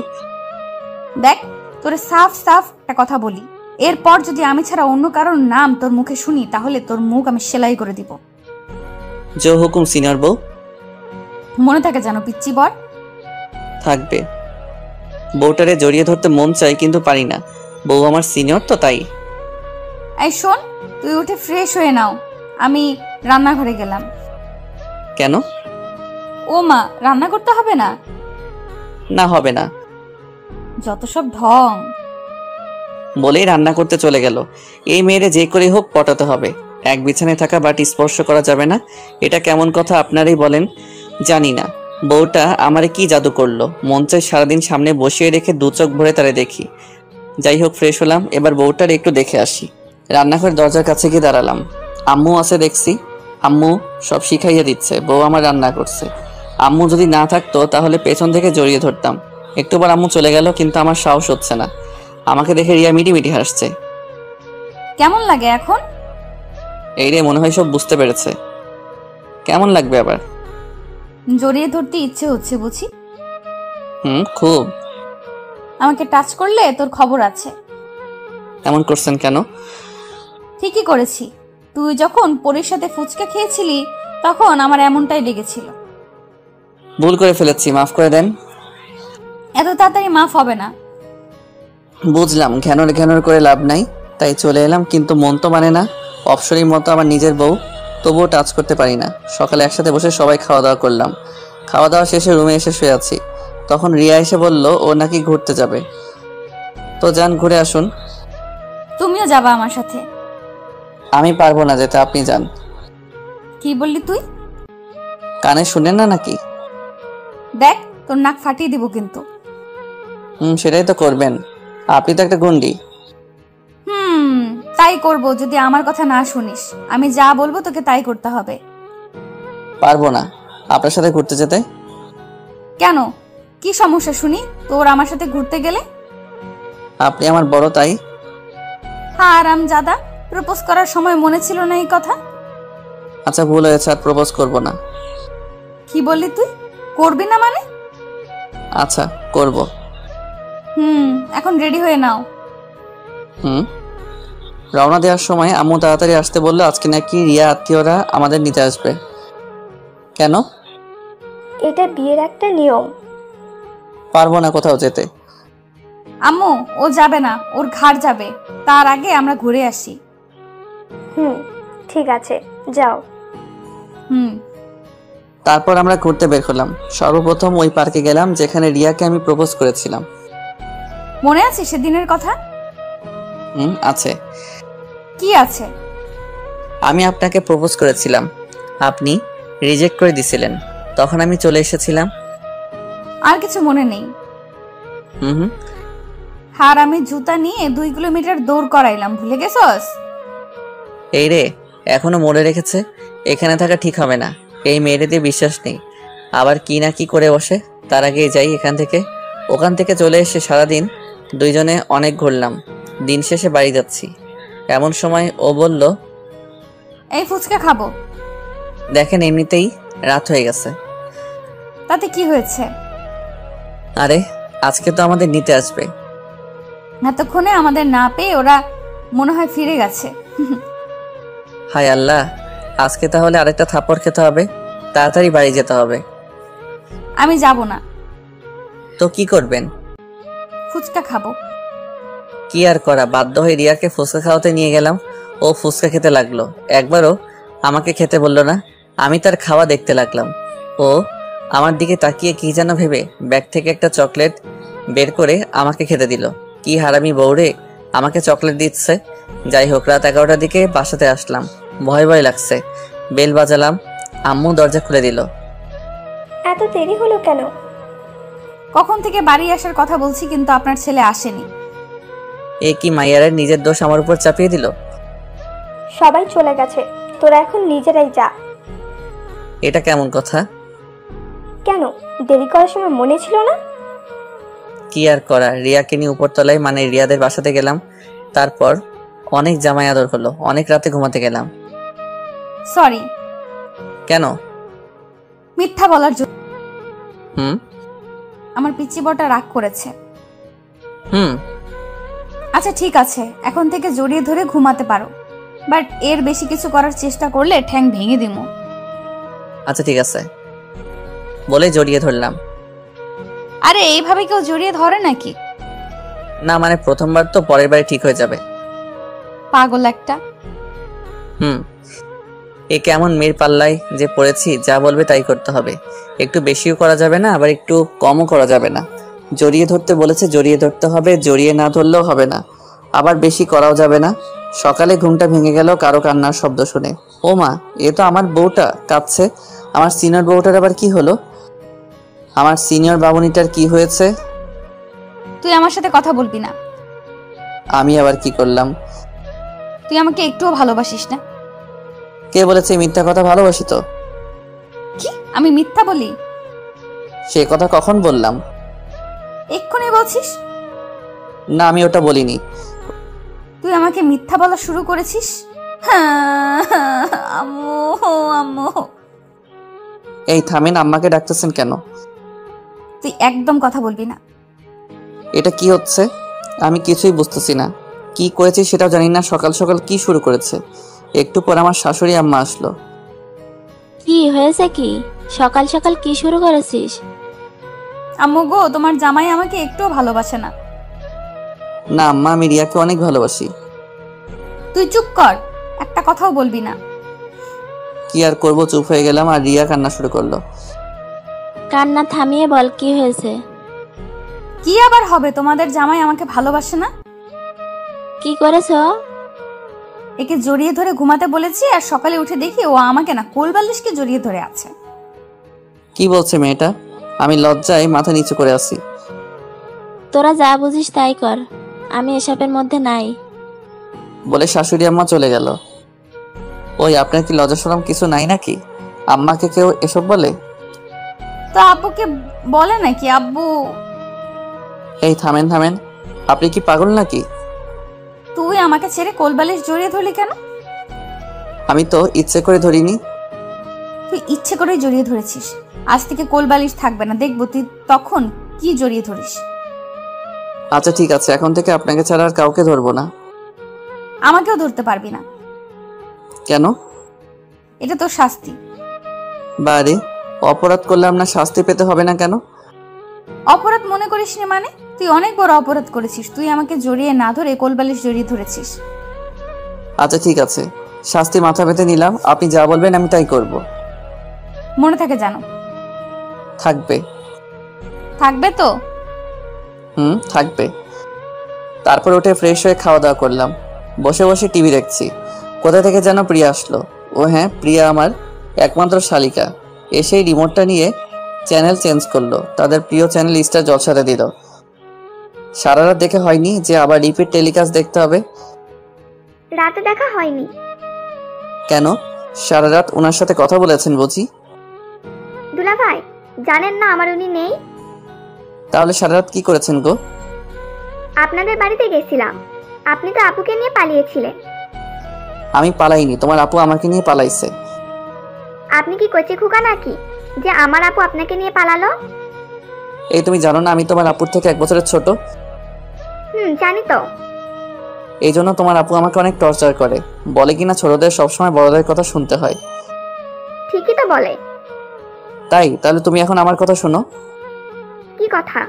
দেখ, তোরে সাফ সাফ একটা কথা বলি, এরপর যদি আমি ছাড়া অন্য কারোর নাম তোর মুখে শুনি তাহলে তোর মুখ আমি সেলাই করে দিব। জো হুকুম সিনিয়র বউ। মনে থাকে জানো পিচ্চি বর। থাকবে। বউটারে জড়িয়ে ধরতে মন চাই কিন্তু পারি না। বউ আমার সিনিয়র তো তাই। এই শোন, তুই উঠে ফ্রেশ হয়ে নাও, আমি রান্নাঘরে গেলাম। কেন? ও মা, রান্না করতে হবে না? না হবে না। যত সব ঢং। বলেই রান্না করতে চলে গেল। এই মেয়েরে যে করে হোক পটাতে হবে। এক বিছানায় থাকা বাট স্পর্শ করা যাবে না, এটা কেমন কথা আপনারাই বলেন। জানি না বউটা আমারে কি জাদু করলো। মন চাই সারাদিন সামনে বসিয়ে রেখে দু চোখ ভরে তারে দেখি। যাই হোক, ফ্রেশ হলাম, এবার বউটার একটু দেখে আসি। রান্নাঘরের দরজার কাছে গিয়ে দাঁড়ালাম। আম্মু আছে দেখছি। আম্মু সব শিখাইয়া দিচ্ছে, বউ আমার রান্না করছে। আম্মু যদি না থাকতো তাহলে পেছন থেকে জড়িয়ে ধরতাম। একটুবার আম্মু চলে গেল, কিন্তু আমার সাহস হচ্ছে না। আমাকে দেখে রিয়া মিটি মিটি হাসছে। কেমন লাগে এখন? এই রে, মনে হয় সব বুঝতে পেরেছে। কেমন লাগবে আবার? জড়িয়ে ধরতে ইচ্ছে হচ্ছে বুঝি। খুব। আমাকে টাচ করলে তোর খবর আছে। এমন করছেন কেন? ঠিকই করেছি। তুই যখন পরীর সাথে ফুচকা খেয়েছিলি তখন আমার এমনটাই লেগেছিল। ভুল করে ফেলেছি, মাফ করে দেন। এত তাড়াতাড়ি মাফ হবে না। বুঝলাম, ঘ্যানর ঘ্যানর করে লাভ নাই, তাই চলে এলাম। কিন্তু মন তো মানে না। অপসরীর মতো আমার নিজের বউ, তবুও টাচ করতে পারি না। সকালে একসাথে বসে সবাই খাওয়া দাওয়া করলাম। খাওয়া দাওয়া শেষে রুমে এসে শুয়ে আছি। তখন রিয়া এসে বলল ও নাকি ঘুরতে যাবে। তো যান, ঘুরে আসুন। তুমিও যাবা আমার সাথে? আমি পারবো না যেতে, আপনি যান। কি বললি তুই? কানে শুনেন না নাকি? দেখ, তোর নাক ফাটিয়ে দিব কিন্তু। সেটাই তো করবেন, আপনি তো একটা গুন্ডি। তাই করব যদি আমার কথা না শুনিস। আমি যা বলবো তোকে তাই করতে হবে। পারবো না আপনার সাথে ঘুরতে যেতে। কেন? কি সমস্যা শুনি তোর আমার সাথে ঘুরতে গেলে? আপনি আমার বড় তাই। হ্যাঁ আরাম জাদা, প্রপোজ করার সময় মনে ছিল না এই কথা? আচ্ছা ভুল হয়েছে, আর প্রপোজ করব না। কি বললি তুই? করবি না মানে? আচ্ছা করব। এখন রেডি হয়ে নাও। রওনা দেওয়ার সময় আম্মু তাড়াতাড়ি আসতে বললো, আজকে নাকি রিয়া আত্মীয়রা আমাদের নিতে আসবে। কেন? এটা বিয়ের একটা নিয়ম। পারবো না কোথাও যেতে। আম্মু ও যাবে না, ওর ঘাড় যাবে। তার আগে আমরা ঘুরে আসি। ঠিক আছে, যাও। তারপর আমরা ঘুরতে বের হলাম। সর্বপ্রথম ওই পার্কে গেলাম যেখানে রিয়াকে আমি প্রপোজ করেছিলাম। মনে আছে সেদিনের কথা? আছে। কি আছে? আমি আপনাকে প্রপোজ করেছিলাম, আপনি রিজেক্ট করে দিছিলেন। তখন আমি চলে এসেছিলাম। আর কিছু মনে নেই? আর আমি জুতা নিয়ে 2 কিলোমিটার দৌড় করাইলাম, ভুলে গেছস? এই রে, এখনো মনে রেখেছে। এখানে থাকা ঠিক হবে না, এই মেয়েরে দিয়ে বিশ্বাস নেই। আবার কি না কি করে বসে। তার আগে যাই এখান থেকে। ওখান থেকে চলে এসে সারাদিন দুইজনে অনেক ঘুরলাম। দিন শেষে বাড়ি যাচ্ছি। এমন সময় ও বলল, এই ফুচকা খাবো। দেখেন এমনিতেই রাত হয়ে গেছে। তাতে কি হয়েছে? আরে আজকে তো আমাদের নিতে আসবে। এতক্ষণে আমাদের না পেয়ে ওরা মনে হয় ফিরে গেছে। হায় আল্লাহ, আজকে তাহলে আরেকটা থাপ্পড় খেতে হবে। তাড়াতাড়ি বাড়ি যেতে হবে। আমি যাব না। তো কি করবেন? ফুচকা খাবো। কি আর করা, বাধ্য হয়ে রিয়াকে ফুচকা খাওয়াতে নিয়ে গেলাম। ও ফুচকা খেতে লাগলো। একবারও আমাকে খেতে বললো না। আমি তার খাওয়া দেখতে লাগলাম। ও আমার দিকে তাকিয়ে কি যেন ভেবে ব্যাগ থেকে একটা চকলেট বের করে আমাকে খেতে দিল। কি হারামি বউরে, আমাকে চকলেট দিচ্ছে। যাই হোক, রাত 11টার দিকে বাসাতে আসলাম। ভয় ভয় লাগছে। বেল বাজালাম, আম্মু দরজা খুলে দিল। এত দেরি হলো কেন? কখন থেকে বাড়ি আসার কথা বলছি, কিন্তু আপনার ছেলে আসেনি। এ কি মাইয়ারের নিজের দোষ আমার উপর চাপিয়ে দিল? সবাই চলে গেছে, তোরা এখন নিজেরাই যা। এটা কেমন কথা? কেন, দেরি করার সময় মনে ছিল না? কি আর করা, রিয়াকে নিয়ে উপরতলায় মানে রিয়াদের বাসাতে গেলাম। তারপর অনেক জামাই আদর হলো। অনেক রাতে ঘুমাতে গেলাম। সরি। কেন? মিথ্যা বলার জন্য। আমার পিচ্চি বটা রাগ করেছে। আচ্ছা ঠিক আছে, এখন থেকে জড়িয়ে ধরে ঘুমাতে পারো, বাট এর বেশি কিছু করার চেষ্টা করলে ঠ্যাং ভেঙে দিমু। আচ্ছা ঠিক আছে বলে জড়িয়ে ধরলাম। আরে এইভাবে কেউ জড়িয়ে ধরে নাকি? না মানে প্রথমবার তো, পরের বারে ঠিক হয়ে যাবে। পাগল একটা। এ কেমন মেয়ের পাল্লায় যে পড়েছি, যা বলবে তাই করতে হবে। একটু বেশিও করা যাবে না, আবার একটু কমও করা যাবে না। জড়িয়ে ধরতে বলেছে, জড়িয়ে ধরতে হবে। জড়িয়ে না ধরলেও হবে না, আবার বেশি করাও যাবে না। সকালে ঘুমটা ভেঙে গেল কারো কান্নার শব্দ শুনে। ও মা, এ তো আমার বউটা কাঁদছে। আমার সিনিয়র বউটার আবার কি হলো? আমার সিনিয়র বাবুনিটার কি হয়েছে? তুই আমার সাথে কথা বলবি না। আমি আবার কি করলাম? তুই আমাকে একটুও ভালোবাসিস না। কে বলেছে মিথ্যা কথা? ভালোবাসি তো। কি আমি মিথ্যা বলি? সে কথা কখন বললাম? এক্ষুনি বলছিস। না আমি ওটা বলিনি। তুই আমাকে মিথ্যা বলা শুরু করেছিস। আম্মু আম্মু। এই থামেন, আম্মাকে ডাকতেছেন কেন? তুই একদম কথা বলবি না। এটা কি হচ্ছে? আমি কিছুই বুঝতেছি না। কি করেছি সেটাও জানি না। সকাল সকাল কি শুরু করেছে? একটু পর আমার শাশুড়ি আম্মা আসলো। কি হয়েছে? কি সকাল সকাল কি শুরু করেছিস? আম্মু গো, তোমার জামাই আমাকে একটুও ভালোবাসে না। না আম্মা, আমি রিয়াকে অনেক ভালোবাসি। তুই চুপ কর, একটা কথাও বলবি না। কি আর করবো, চুপ হয়ে গেলাম। আর রিয়া কান্না শুরু করলো। কান্না থামিয়ে বল, কি হয়েছে? কি আবার হবে? তোমাদের জামাই আমাকে ভালোবাসে না। কি করেছ? একে জড়িয়ে ধরে ঘুমাতে বলেছি, আর সকালে উঠে দেখি ও আমাকে না কোলবালিশকে জড়িয়ে ধরে আছে। কি বলছে মেয়েটা? আমি লজ্জায় মাথা নিচু করে আছি। তোরা যা বুঝিস তাই কর, আমি এসবের মধ্যে নাই। বলে শাশুড়ি আম্মা চলে গেল। ওই আপনার কি লজ্জা শরম কিছু নাই নাকি? আম্মাকে কেউ এসব বলে? তো আব্বুকে বলে নাকি? আব্বু এই থামেন থামেন, আপনি কি পাগল নাকি? তুই আমাকে ছেড়ে কোলবালিশ জড়িয়ে ধরলি কেন? আমি তো ইচ্ছে করে ধরিনি। তুই ইচ্ছে করেই জড়িয়ে ধরেছিস। আজ থেকে কোলবালিশ থাকবে না, দেখবো তুই তখন কি জড়িয়ে ধরিস। আচ্ছা ঠিক আছে, এখন থেকে আপনাকে ছাড়া আর কাউকে ধরবো না। আমাকেও ধরতে পারবি না। কেন? এটা তোর শাস্তি। বারে, অপরাধ করলে আপনার শাস্তি পেতে হবে না কেন? অপরাধ মনে করিস নি মানে? তুই অনেক বড় অপরাধ করেছিস। তুই আমাকে জড়িয়ে না ধরে কোলবালিশ জড়িয়ে ধরেছিস। আচ্ছা ঠিক আছে, শাস্তি মাথা পেতে নিলাম। আপনি যা বলবেন আমি তাই করব। মনে থাকে জানো? থাকবে। থাকবে তো? থাকবে। তারপর উঠে ফ্রেশ হয়ে খাওয়া দাওয়া করলাম। বসে বসে টিভি দেখছি। কোথা থেকে যেন প্রিয়া আসলো। ও হ্যাঁ, প্রিয়া আমার একমাত্র শালিকা। এসেই রিমোটটা নিয়ে চ্যানেল চেঞ্জ করলো। তাদের প্রিয় চ্যানেল স্টার জলসাতে দিল। সারা রাত দেখে হয়নি যে আবার রিপিট টেলিকাস্ট দেখতে হবে। রাতে দেখা হয়নি। কেন? সারা রাত ওনার সাথে কথা বলেছেন বুঝি? দুলাভাই, জানেন না আমার উনি নেই? তাহলে সারা রাত কি করেছেন গো? আপনাদের বাড়িতে গেছিলাম। আপনি তো আপুকে নিয়ে পালিয়েছিলেন। আমি পালাইনি, তোমার আপু আমাকে নিয়ে পালাইছে। আপনি কি কচি খোকা নাকি যে আমার আপু আপনাকে নিয়ে পালালো? এই তুমি জানো না আমি তোমার আপুর থেকে 1 বছরের ছোট? জানি তো। এই জন্য তোমার আপু আমাকে অনেক টর্চার করে। বলে কিনা ছোটদের সবসময় বড়দের কথা শুনতে হয়। ঠিকই তো বলে। তাই? তাহলে তুমি এখন আমার কথা শোনো। কি কথা?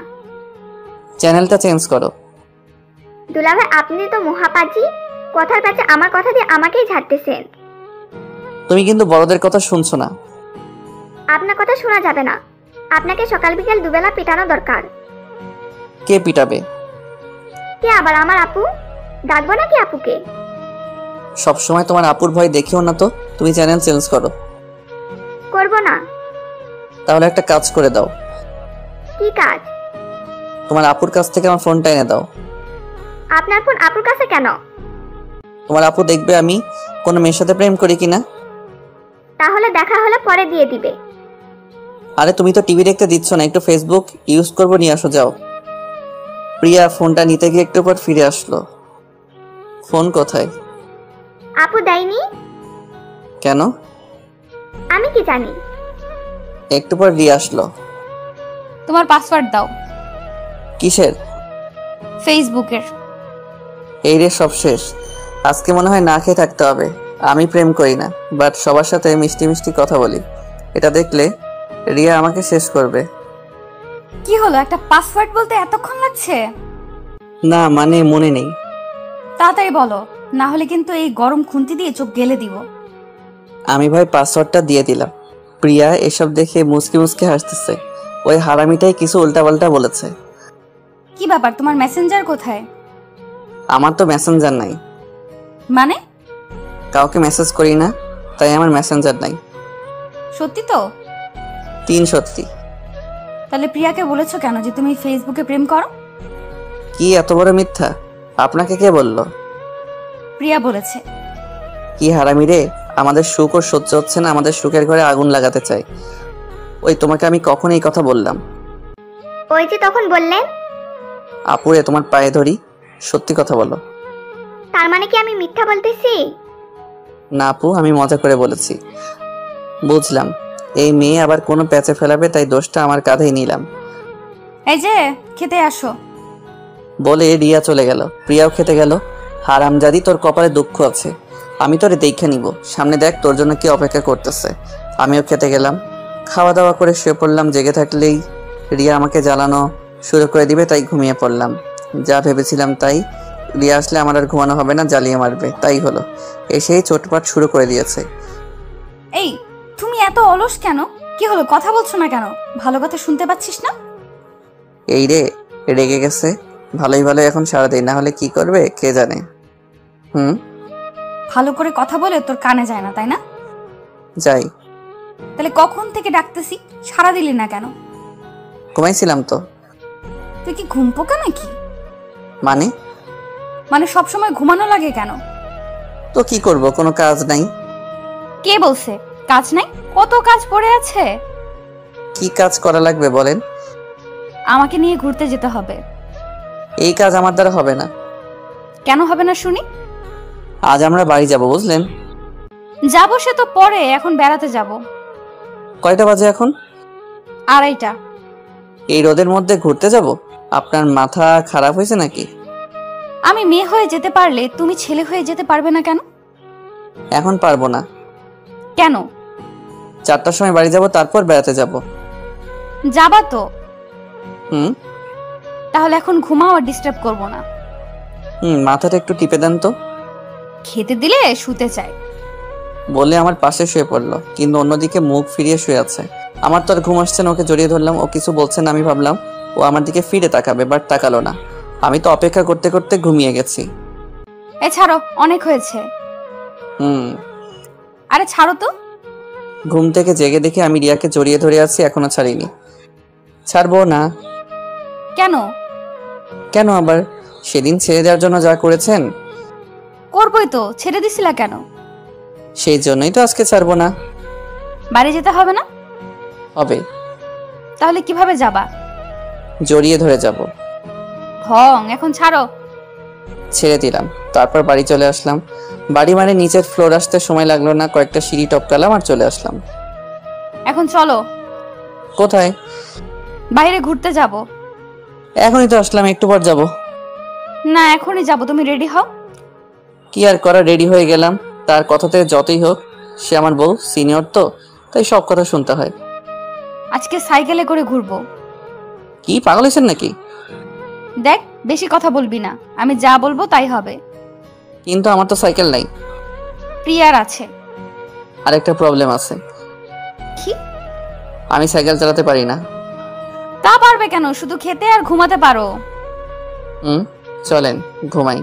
চ্যানেলটা চেঞ্জ করো। দুলাভাই, আপনি তো মহাপাজি। কথার কাছে আমার কথা দিয়ে আমাকেই ঝাড়তেছেন। তুমি কিন্তু বড়দের কথা শুনছো না। আপনার কথা শোনা যাবে না। আপনাকে সকাল বিকেল দুবেলা পিটানো দরকার। কে পিটাবে? কে আবার? আমার আপু। ডাকবো নাকি আপুকে? সবসময় তোমার আপুর ভয় দেখিও না তো। তুমি চ্যানেল চেঞ্জ করো। করব না। তাহলে একটা কাজ করে দাও। কি কাজ? তোমার আপুর কাছ থেকে আমার ফোনটা এনে দাও। আপনার ফোন আপুর কাছে কেন? তোমার আপু দেখবে আমি কোনো মেয়ের সাথে প্রেম করি কিনা। তাহলে দেখা হলে পরে দিয়ে দিবে। আরে তুমি তো টিভি দেখতে দিচ্ছ না, একটু ফেসবুক ইউজ করবো, নিয়ে আসো যাও। প্রিয়া ফোনটা নিতে গিয়ে একটু পর ফিরে আসলো। ফোন কোথায়? আপু দেয়নি। কেন? আমি কি জানি। একটু পর রিয়া আসলো। তোমার পাসওয়ার্ড দাও। কিসের? ফেসবুকের। এই রে, সব শেষ। আজকে মনে হয় না খেয়ে থাকতে হবে। আমি প্রেম করি না, বাট সবার সাথে মিষ্টি মিষ্টি কথা বলি। এটা দেখলে রিয়া আমাকে শেষ করবে। কি হলো, একটা পাসওয়ার্ড বলতে এতক্ষণ লাগছে? না মানে মনে নেই। তাড়াতাড়ি বলো, না হলে কিন্তু এই গরম খুন্তি দিয়ে চোখ গেলে দিব। আমি ভাই পাসওয়ার্ডটা দিয়ে দিলাম। প্রিয়া এসব দেখে মুচকি মুচকি হাসতেছে। ওই হারামিটাই কিছু উল্টাপাল্টা বলেছে। কি ব্যাপার, তোমার মেসেঞ্জার কোথায়? আমার তো মেসেঞ্জার নাই। মানে? কাউকে মেসেজ করি না, তাই আমার মেসেঞ্জার নাই। সত্যি তো? 3 সত্যি। তাহলে প্রিয়াকে বলেছো কেন যে তুমি ফেসবুকে প্রেম করো? কি এত বড় মিথ্যা? আপনাকে কে বললো? প্রিয়া বলেছে। কি হারামি রে, আমাদের সুখ ও সহ্য হচ্ছে না, আমাদের সুখের ঘরে আগুন লাগাতে চাই। ওই তোমাকে আমি কখন এই কথা বললাম? ওই যে তখন বললেন। আপুরে তোমার পায়ে ধরি, সত্যি কথা বলো। তার মানে কি আমি মিথ্যা বলতেছি? না আপু, আমি মজা করে বলেছি। বুঝলাম এই মেয়ে আবার কোনো প্যাচে ফেলাবে, তাই দোষটা আমার কাঁধেই নিলাম। এই যে খেতে আসো বলে রিয়া চলে গেল। প্রিয়াও খেতে গেল। হারামজাদি, তোর কপালে দুঃখ আছে। আমি তোরে দেখে নিব। সামনে দেখ তোর জন্য কি অপেক্ষা করতেছে। আমিও খেতে গেলাম। খাওয়া দাওয়া করে শুয়ে পড়লাম। জেগে থাকলেই রিয়া আমাকে জ্বালানো শুরু করে দিবে, তাই ঘুমিয়ে পড়লাম। যা ভেবেছিলাম তাই। রিয়া আসলে আমার আর ঘুমানো হবে না, জ্বালিয়ে মারবে। তাই হলো। এসেই চোটপাট শুরু করে দিয়েছে। এই তুমি এত অলস কেন? কি হলো, কথা বলছো না কেন? ভালো কথা শুনতে পাচ্ছিস না? এই রে, রেগে গেছে। ভালোই ভালো এখন সারা দেয়, না হলে কি করবে কে জানে। ভালো করে কথা বলে তোর কানে যায় না, তাই না? যাই। তাহলে কখন থেকে ডাকতেছি, সারা দিলি না কেন? ঘুমাইছিলাম তো। তুই কি ঘুম পোকা নাকি? মানে সবসময় ঘুমানো লাগে কেন? তো কি করব, কোনো কাজ নাই। কে বলছে কাজ নাই? কত কাজ পড়ে আছে। কি কাজ করা লাগবে বলেন? আমাকে নিয়ে ঘুরতে যেতে হবে। এই কাজ আমার দ্বারা হবে না। কেন হবে না শুনি? আজ আমরা বাড়ি যাব, বুঝলেন? যাবো সে তো পরে, এখন বেড়াতে যাব। কয়টা বাজে এখন? 2:30। এই রোদের মধ্যে ঘুরতে যাব? আপনার মাথা খারাপ হয়েছে নাকি? আমি মেয়ে হয়ে যেতে পারলে তুমি ছেলে হয়ে যেতে পারবে না কেন? এখন পারবো না। কেন? 4টার সময় বাড়ি যাব, তারপর বেড়াতে যাব। যাবা তো? হুম। তাহলে এখন ঘুমাও, আর ডিস্টার্ব করব না। মাথাটা একটু টিপে দেন তো। খেতে দিলে শুতে চাই। বলে আমার পাশে শুয়ে পড়লো, কিন্তু অন্যদিকে মুখ ফিরিয়ে শুয়ে আছে। আমার তো আর ঘুম আসছে না, ওকে জড়িয়ে ধরলাম। ও কিছু বলছে না, আমি ভাবলাম ও আমার দিকে ফিরে তাকাবে, বাট তাকালো না। আমি তো অপেক্ষা করতে করতে ঘুমিয়ে গেছি। ছাড়ো, অনেক হয়েছে। আরে ছাড়ো তো। ঘুম থেকে জেগে দেখে আমি রিয়াকে জড়িয়ে ধরে আছি, এখনো ছাড়িনি। ছাড়বো না। কেন? কেন আবার? সেদিন ছেড়ে দেওয়ার জন্য যা করেছেন। করবই তো, ছেড়ে দিছিলা কেন? সেই জন্যই তো আজকে ছাড়বো না। বাড়ি যেতে হবে না? হবে। তাহলে কিভাবে যাবা? জড়িয়ে ধরে যাব। ঢং, এখন ছাড়ো। ছেড়ে দিলাম, তারপর বাড়ি চলে আসলাম। বাড়ি মানে নিচের ফ্লোর আসতে সময় লাগলো না, কয়েকটা সিঁড়ি টপকালাম আর চলে আসলাম। এখন চলো। কোথায়? বাইরে ঘুরতে যাব। এখনই তো আসলাম, একটু পর যাব। না, এখনই যাব, তুমি রেডি হও। কি আর করা, রেডি হয়ে গেলাম। তার কথাতে যতই হোক, সে আমার বউ, সিনিয়র তো, তাই সব কথা শুনতে হয়। আজকে সাইকেলে করে ঘুরবো। কি পাগল হয়েছেন নাকি? দেখ, বেশি কথা বলবি না, আমি যা বলবো তাই হবে। কিন্তু আমার তো সাইকেল নাই। প্রিয়ার আছে। আর একটা প্রবলেম আছে। কি? আমি সাইকেল চালাতে পারি না। তা পারবে কেন? শুধু খেতে আর ঘুমাতে পারো। চলেন ঘুমাই।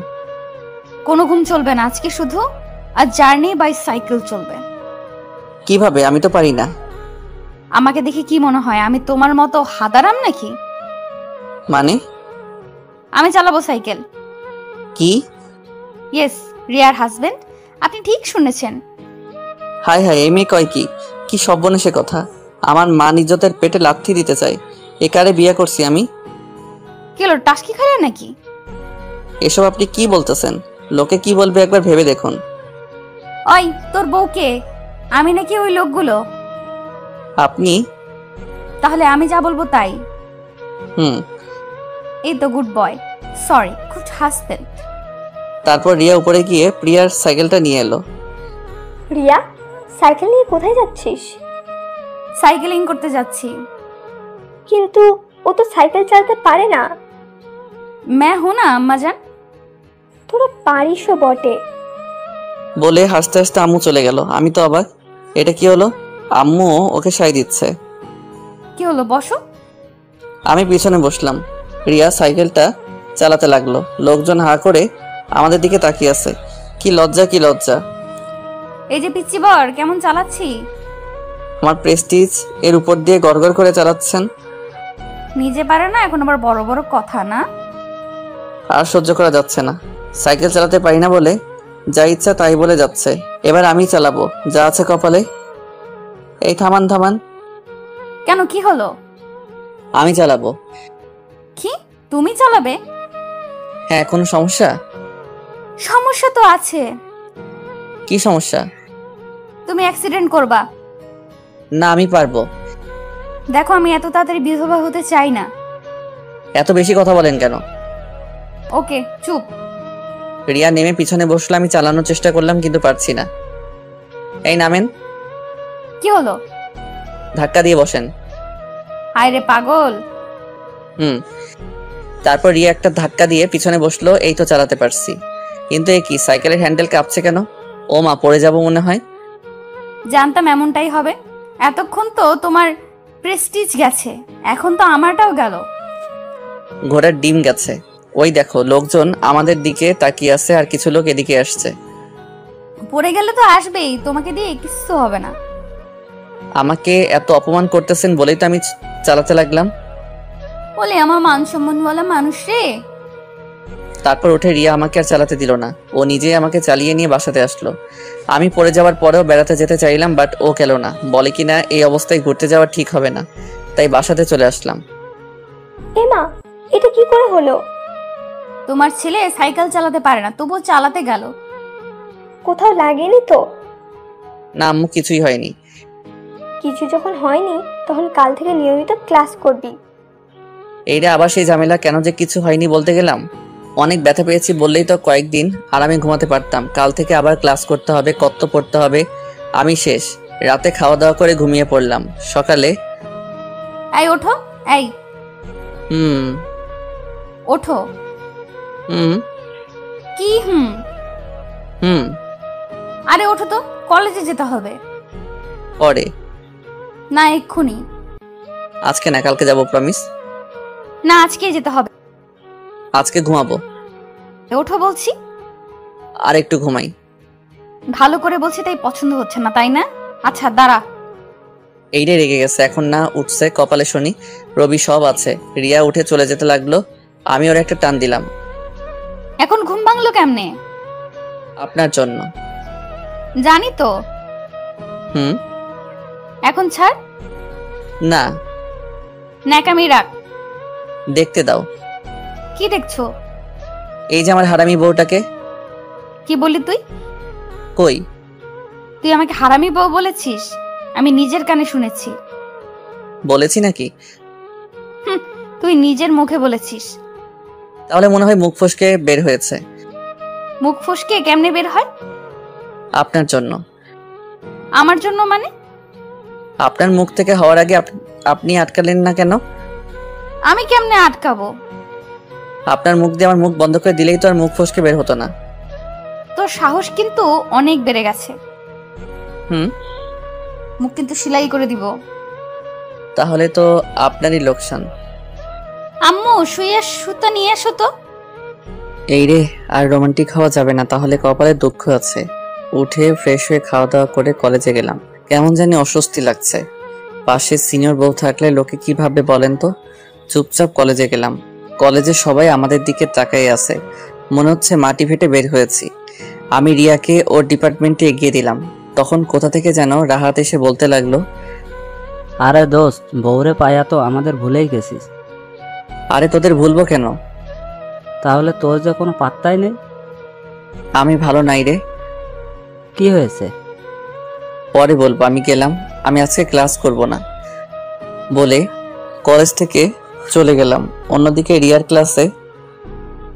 কোনো ঘুম চলবে না আজকে, শুধু আর জার্নি বাই সাইকেল চলবে। কিভাবে? আমি তো পারি না। আমাকে দেখে কি মনে হয় আমি তোমার মতো হাদারাম নাকি? মানে? আমি চালাবো সাইকেল। কি? ইয়েস, রিয়ার হাজবেন্ড। আপনি ঠিক শুনেছেন। হাই হাই, এই মেয়ে কয় কি? কি সর্বনেশে কথা! আমার মান ইজ্জতের পেটে লাথি দিতে চাই। একারে বিয়ে করছি আমি। কি হলো, টাস্কি খাইলে নাকি? এসব আপনি কি বলতেছেন? লোকে কি বলবে একবার ভেবে দেখুন। ওই, তোর বউকে? আমি নাকি ওই লোকগুলো? আপনি? তাহলে আমি যা বলবো তাই। এই তো good boy, sorry, good husband. তারপর রিয়া উপরে গিয়ে প্রিয়ার সাইকেলটা নিয়ে এলো। রিয়া, সাইকেল নিয়ে কোথায় যাচ্ছিস? সাইকেলিং করতে যাচ্ছি। কিন্তু ও তো সাইকেল চালাতে পারে না। मैं हूं ना अम्मा जान। তোরা পারিসও বটে। বলে হাসতে হাসতে আম্মু চলে গেল। আমি তো অবাক, এটা কি হলো? আম্মু ওকে সাই দিচ্ছে। কি হলো, বসো। আমি পিছনে বসলাম। রিয়া সাইকেলটা চালাতে লাগলো। লোকজন হা করে আমাদের দিকে তাকিয়ে আছে। কি লজ্জা, কি লজ্জা! এই যে পিচ্চি বর, কেমন চালাচ্ছি? আমার প্রেস্টিজ এর উপর দিয়ে গড়গড় করে চালাচ্ছেন। নিজে পারে না, এখন আবার বড় বড় কথা না। আর সহ্য করা যাচ্ছে না। সাইকেল চালাতে পারি না বলে যা ইচ্ছা তাই বলে যাচ্ছে। এবার আমি চালাবো, যা আছে কপালে। এই থামান থামান। কেন, কি হলো? আমি চালাবো। কি, তুমি চালাবে? হ্যাঁ, কোনো সমস্যা? সমস্যা তো আছে। কি সমস্যা? তুমি অ্যাক্সিডেন্ট করবা। না, আমি পারবো। দেখো, আমি এত তাড়াতাড়ি বিধবা হতে চাই না। এত বেশি কথা বলেন কেন? ওকে, চুপ। রিয়া নেমে পিছনে বসলো। আমি চালানোর চেষ্টা করলাম, কিন্তু পারছি না। এই নামেন। কি হলো? ধাক্কা দিয়ে বসেন। হায় রে পাগল। তারপর রিয়া একটা ধাক্কা দিয়ে পিছনে বসলো। এই তো চালাতে পারছি। কিন্তু এ কি, সাইকেলের হ্যান্ডেল কাঁপছে কেন? ও মা, পড়ে যাব মনে হয়। জানতাম এমনটাই হবে। এতক্ষণ তো তোমার প্রেস্টিজ গেছে, এখন তো আমারটাও গেল। ঘোড়ার ডিম গেছে। ওই দেখো, লোকজন আমাদের দিকে তাকিয়ে আছে, আর কিছু লোক এদিকে আসছে। পড়ে গেলে তো আসবেই, তোমাকে দিয়ে কিছু হবে না। আমাকে এত অপমান করতেছেন বলেই তো আমি চালাতে লাগলাম। বলে আমার মান সম্মান বলা মানুষ রে। তারপর উঠে রিয়া আমাকে আর চালাতে দিল না। ও নিজেই আমাকে চালিয়ে নিয়ে বাসাতে আসলো। আমি পড়ে যাওয়ার পরেও বেড়াতে যেতে চাইলাম, বাট ও গেল না। বলে কিনা এই অবস্থায় ঘুরতে যাওয়া ঠিক হবে না। তাই বাসাতে চলে আসলাম। এমা, এটা কি করে হলো? তোমার ছেলে সাইকেল চালাতে পারে না, তবুও চালাতে গেল। কোথাও লাগেনি তো? না আম্মু, কিছুই হয়নি। কিছু যখন হয়নি তখন কাল থেকে নিয়মিত ক্লাস করবি। এইটা আবার সেই ঝামেলা, কেন যে কিছু হয়নি বলতে গেলাম। অনেক ব্যথা পেয়েছি বললেই তো কয়েকদিন আরামে ঘুমাতে পারতাম। কাল থেকে আবার ক্লাস করতে হবে, কত পড়তে হবে। আমি শেষ। রাতে খাওয়া দাওয়া করে ঘুমিয়ে পড়লাম। সকালে এই ওঠো, এই হুম ওঠো। হুম কি হুম? হুম আরে ওঠো তো, কলেজে যেতে হবে। পরে। না এক্ষুনি। আজকে না, কালকে যাবো, প্রমিস। না আজকেই যেতে হবে। আজকে ঘুমাবো। ওঠো বলছি। আর একটু ঘুমাই। ভালো করে বলছি তাই পছন্দ হচ্ছে না, তাই না? আচ্ছা দাঁড়া। এইটাই রেগে গেছে, এখন না উঠছে কপালে শনি। রবি সব আছে। রিয়া উঠে চলে যেতে লাগলো, আমি ওর একটা টান দিলাম। এখন ঘুম ভাঙলো কেমনে? আপনার জন্য। জানি তো। হুম। এখন ছাড়। না, ন্যাকামি রাখ। দেখতে দাও। কি দেখছো? এই যে আমার হারামি বউটাকে। কি বললি তুই? কই? তুই আমাকে হারামি বউ বলেছিস? আমি নিজের কানে শুনেছি। বলেছি নাকি? তুই নিজের মুখে বলেছিস। তাহলে মনে হয় মুখ ফসকে বের হয়েছে। মুখ ফসকে কেমনে বের হয়? আপনার জন্য। আমার জন্য মানে? আপনার মুখ থেকে হওয়ার আগে আপনি আটকালেন না কেন? আমি কেমনে আটকাবো? আপনার মুখ দিয়ে আমার মুখ বন্ধ করে দিলেই তো আর মুখ ফসকে বের হতো না। তোর সাহস কিন্তু অনেক বেড়ে গেছে। হুম। মুখ কিন্তু সেলাই করে দিব। তাহলে তো আপনারই লোকসান। আম্মু শুয়ে সুতা নিয়ে এসো তো। এই রে, আর রোমান্টিক হওয়া যাবে না, তাহলে কপালে দুঃখ আছে। উঠে ফ্রেশ হয়ে খাওয়া দাওয়া করে কলেজে গেলাম। কেমন জানি অস্বস্তি লাগছে। পাশে সিনিয়র বউ থাকলে লোকে কি ভাববে বলেন তো। চুপচাপ কলেজে গেলাম। কলেজে সবাই আমাদের দিকে তাকিয়ে আছে, মনে হচ্ছে মাটি ফেটে বের হয়েছি। আমি রিয়াকে ওর ডিপার্টমেন্টে এগিয়ে দিলাম। তখন কোথা থেকে যেন রাহাত এসে বলতে লাগলো, আরে দোস্ত, বউরে পায়া তো আমাদের ভুলেই গেছিস। আরে তোদের ভুলবো কেন? তাহলে তোর যে কোনো পাত্তাই নেই। আমি ভালো নাই রে। কি হয়েছে? পরে বলবো, আমি গেলাম। আমি আজকে ক্লাস করব না বলে কলেজ থেকে চলে গেলাম। অন্যদিকে রিয়ার ক্লাসে।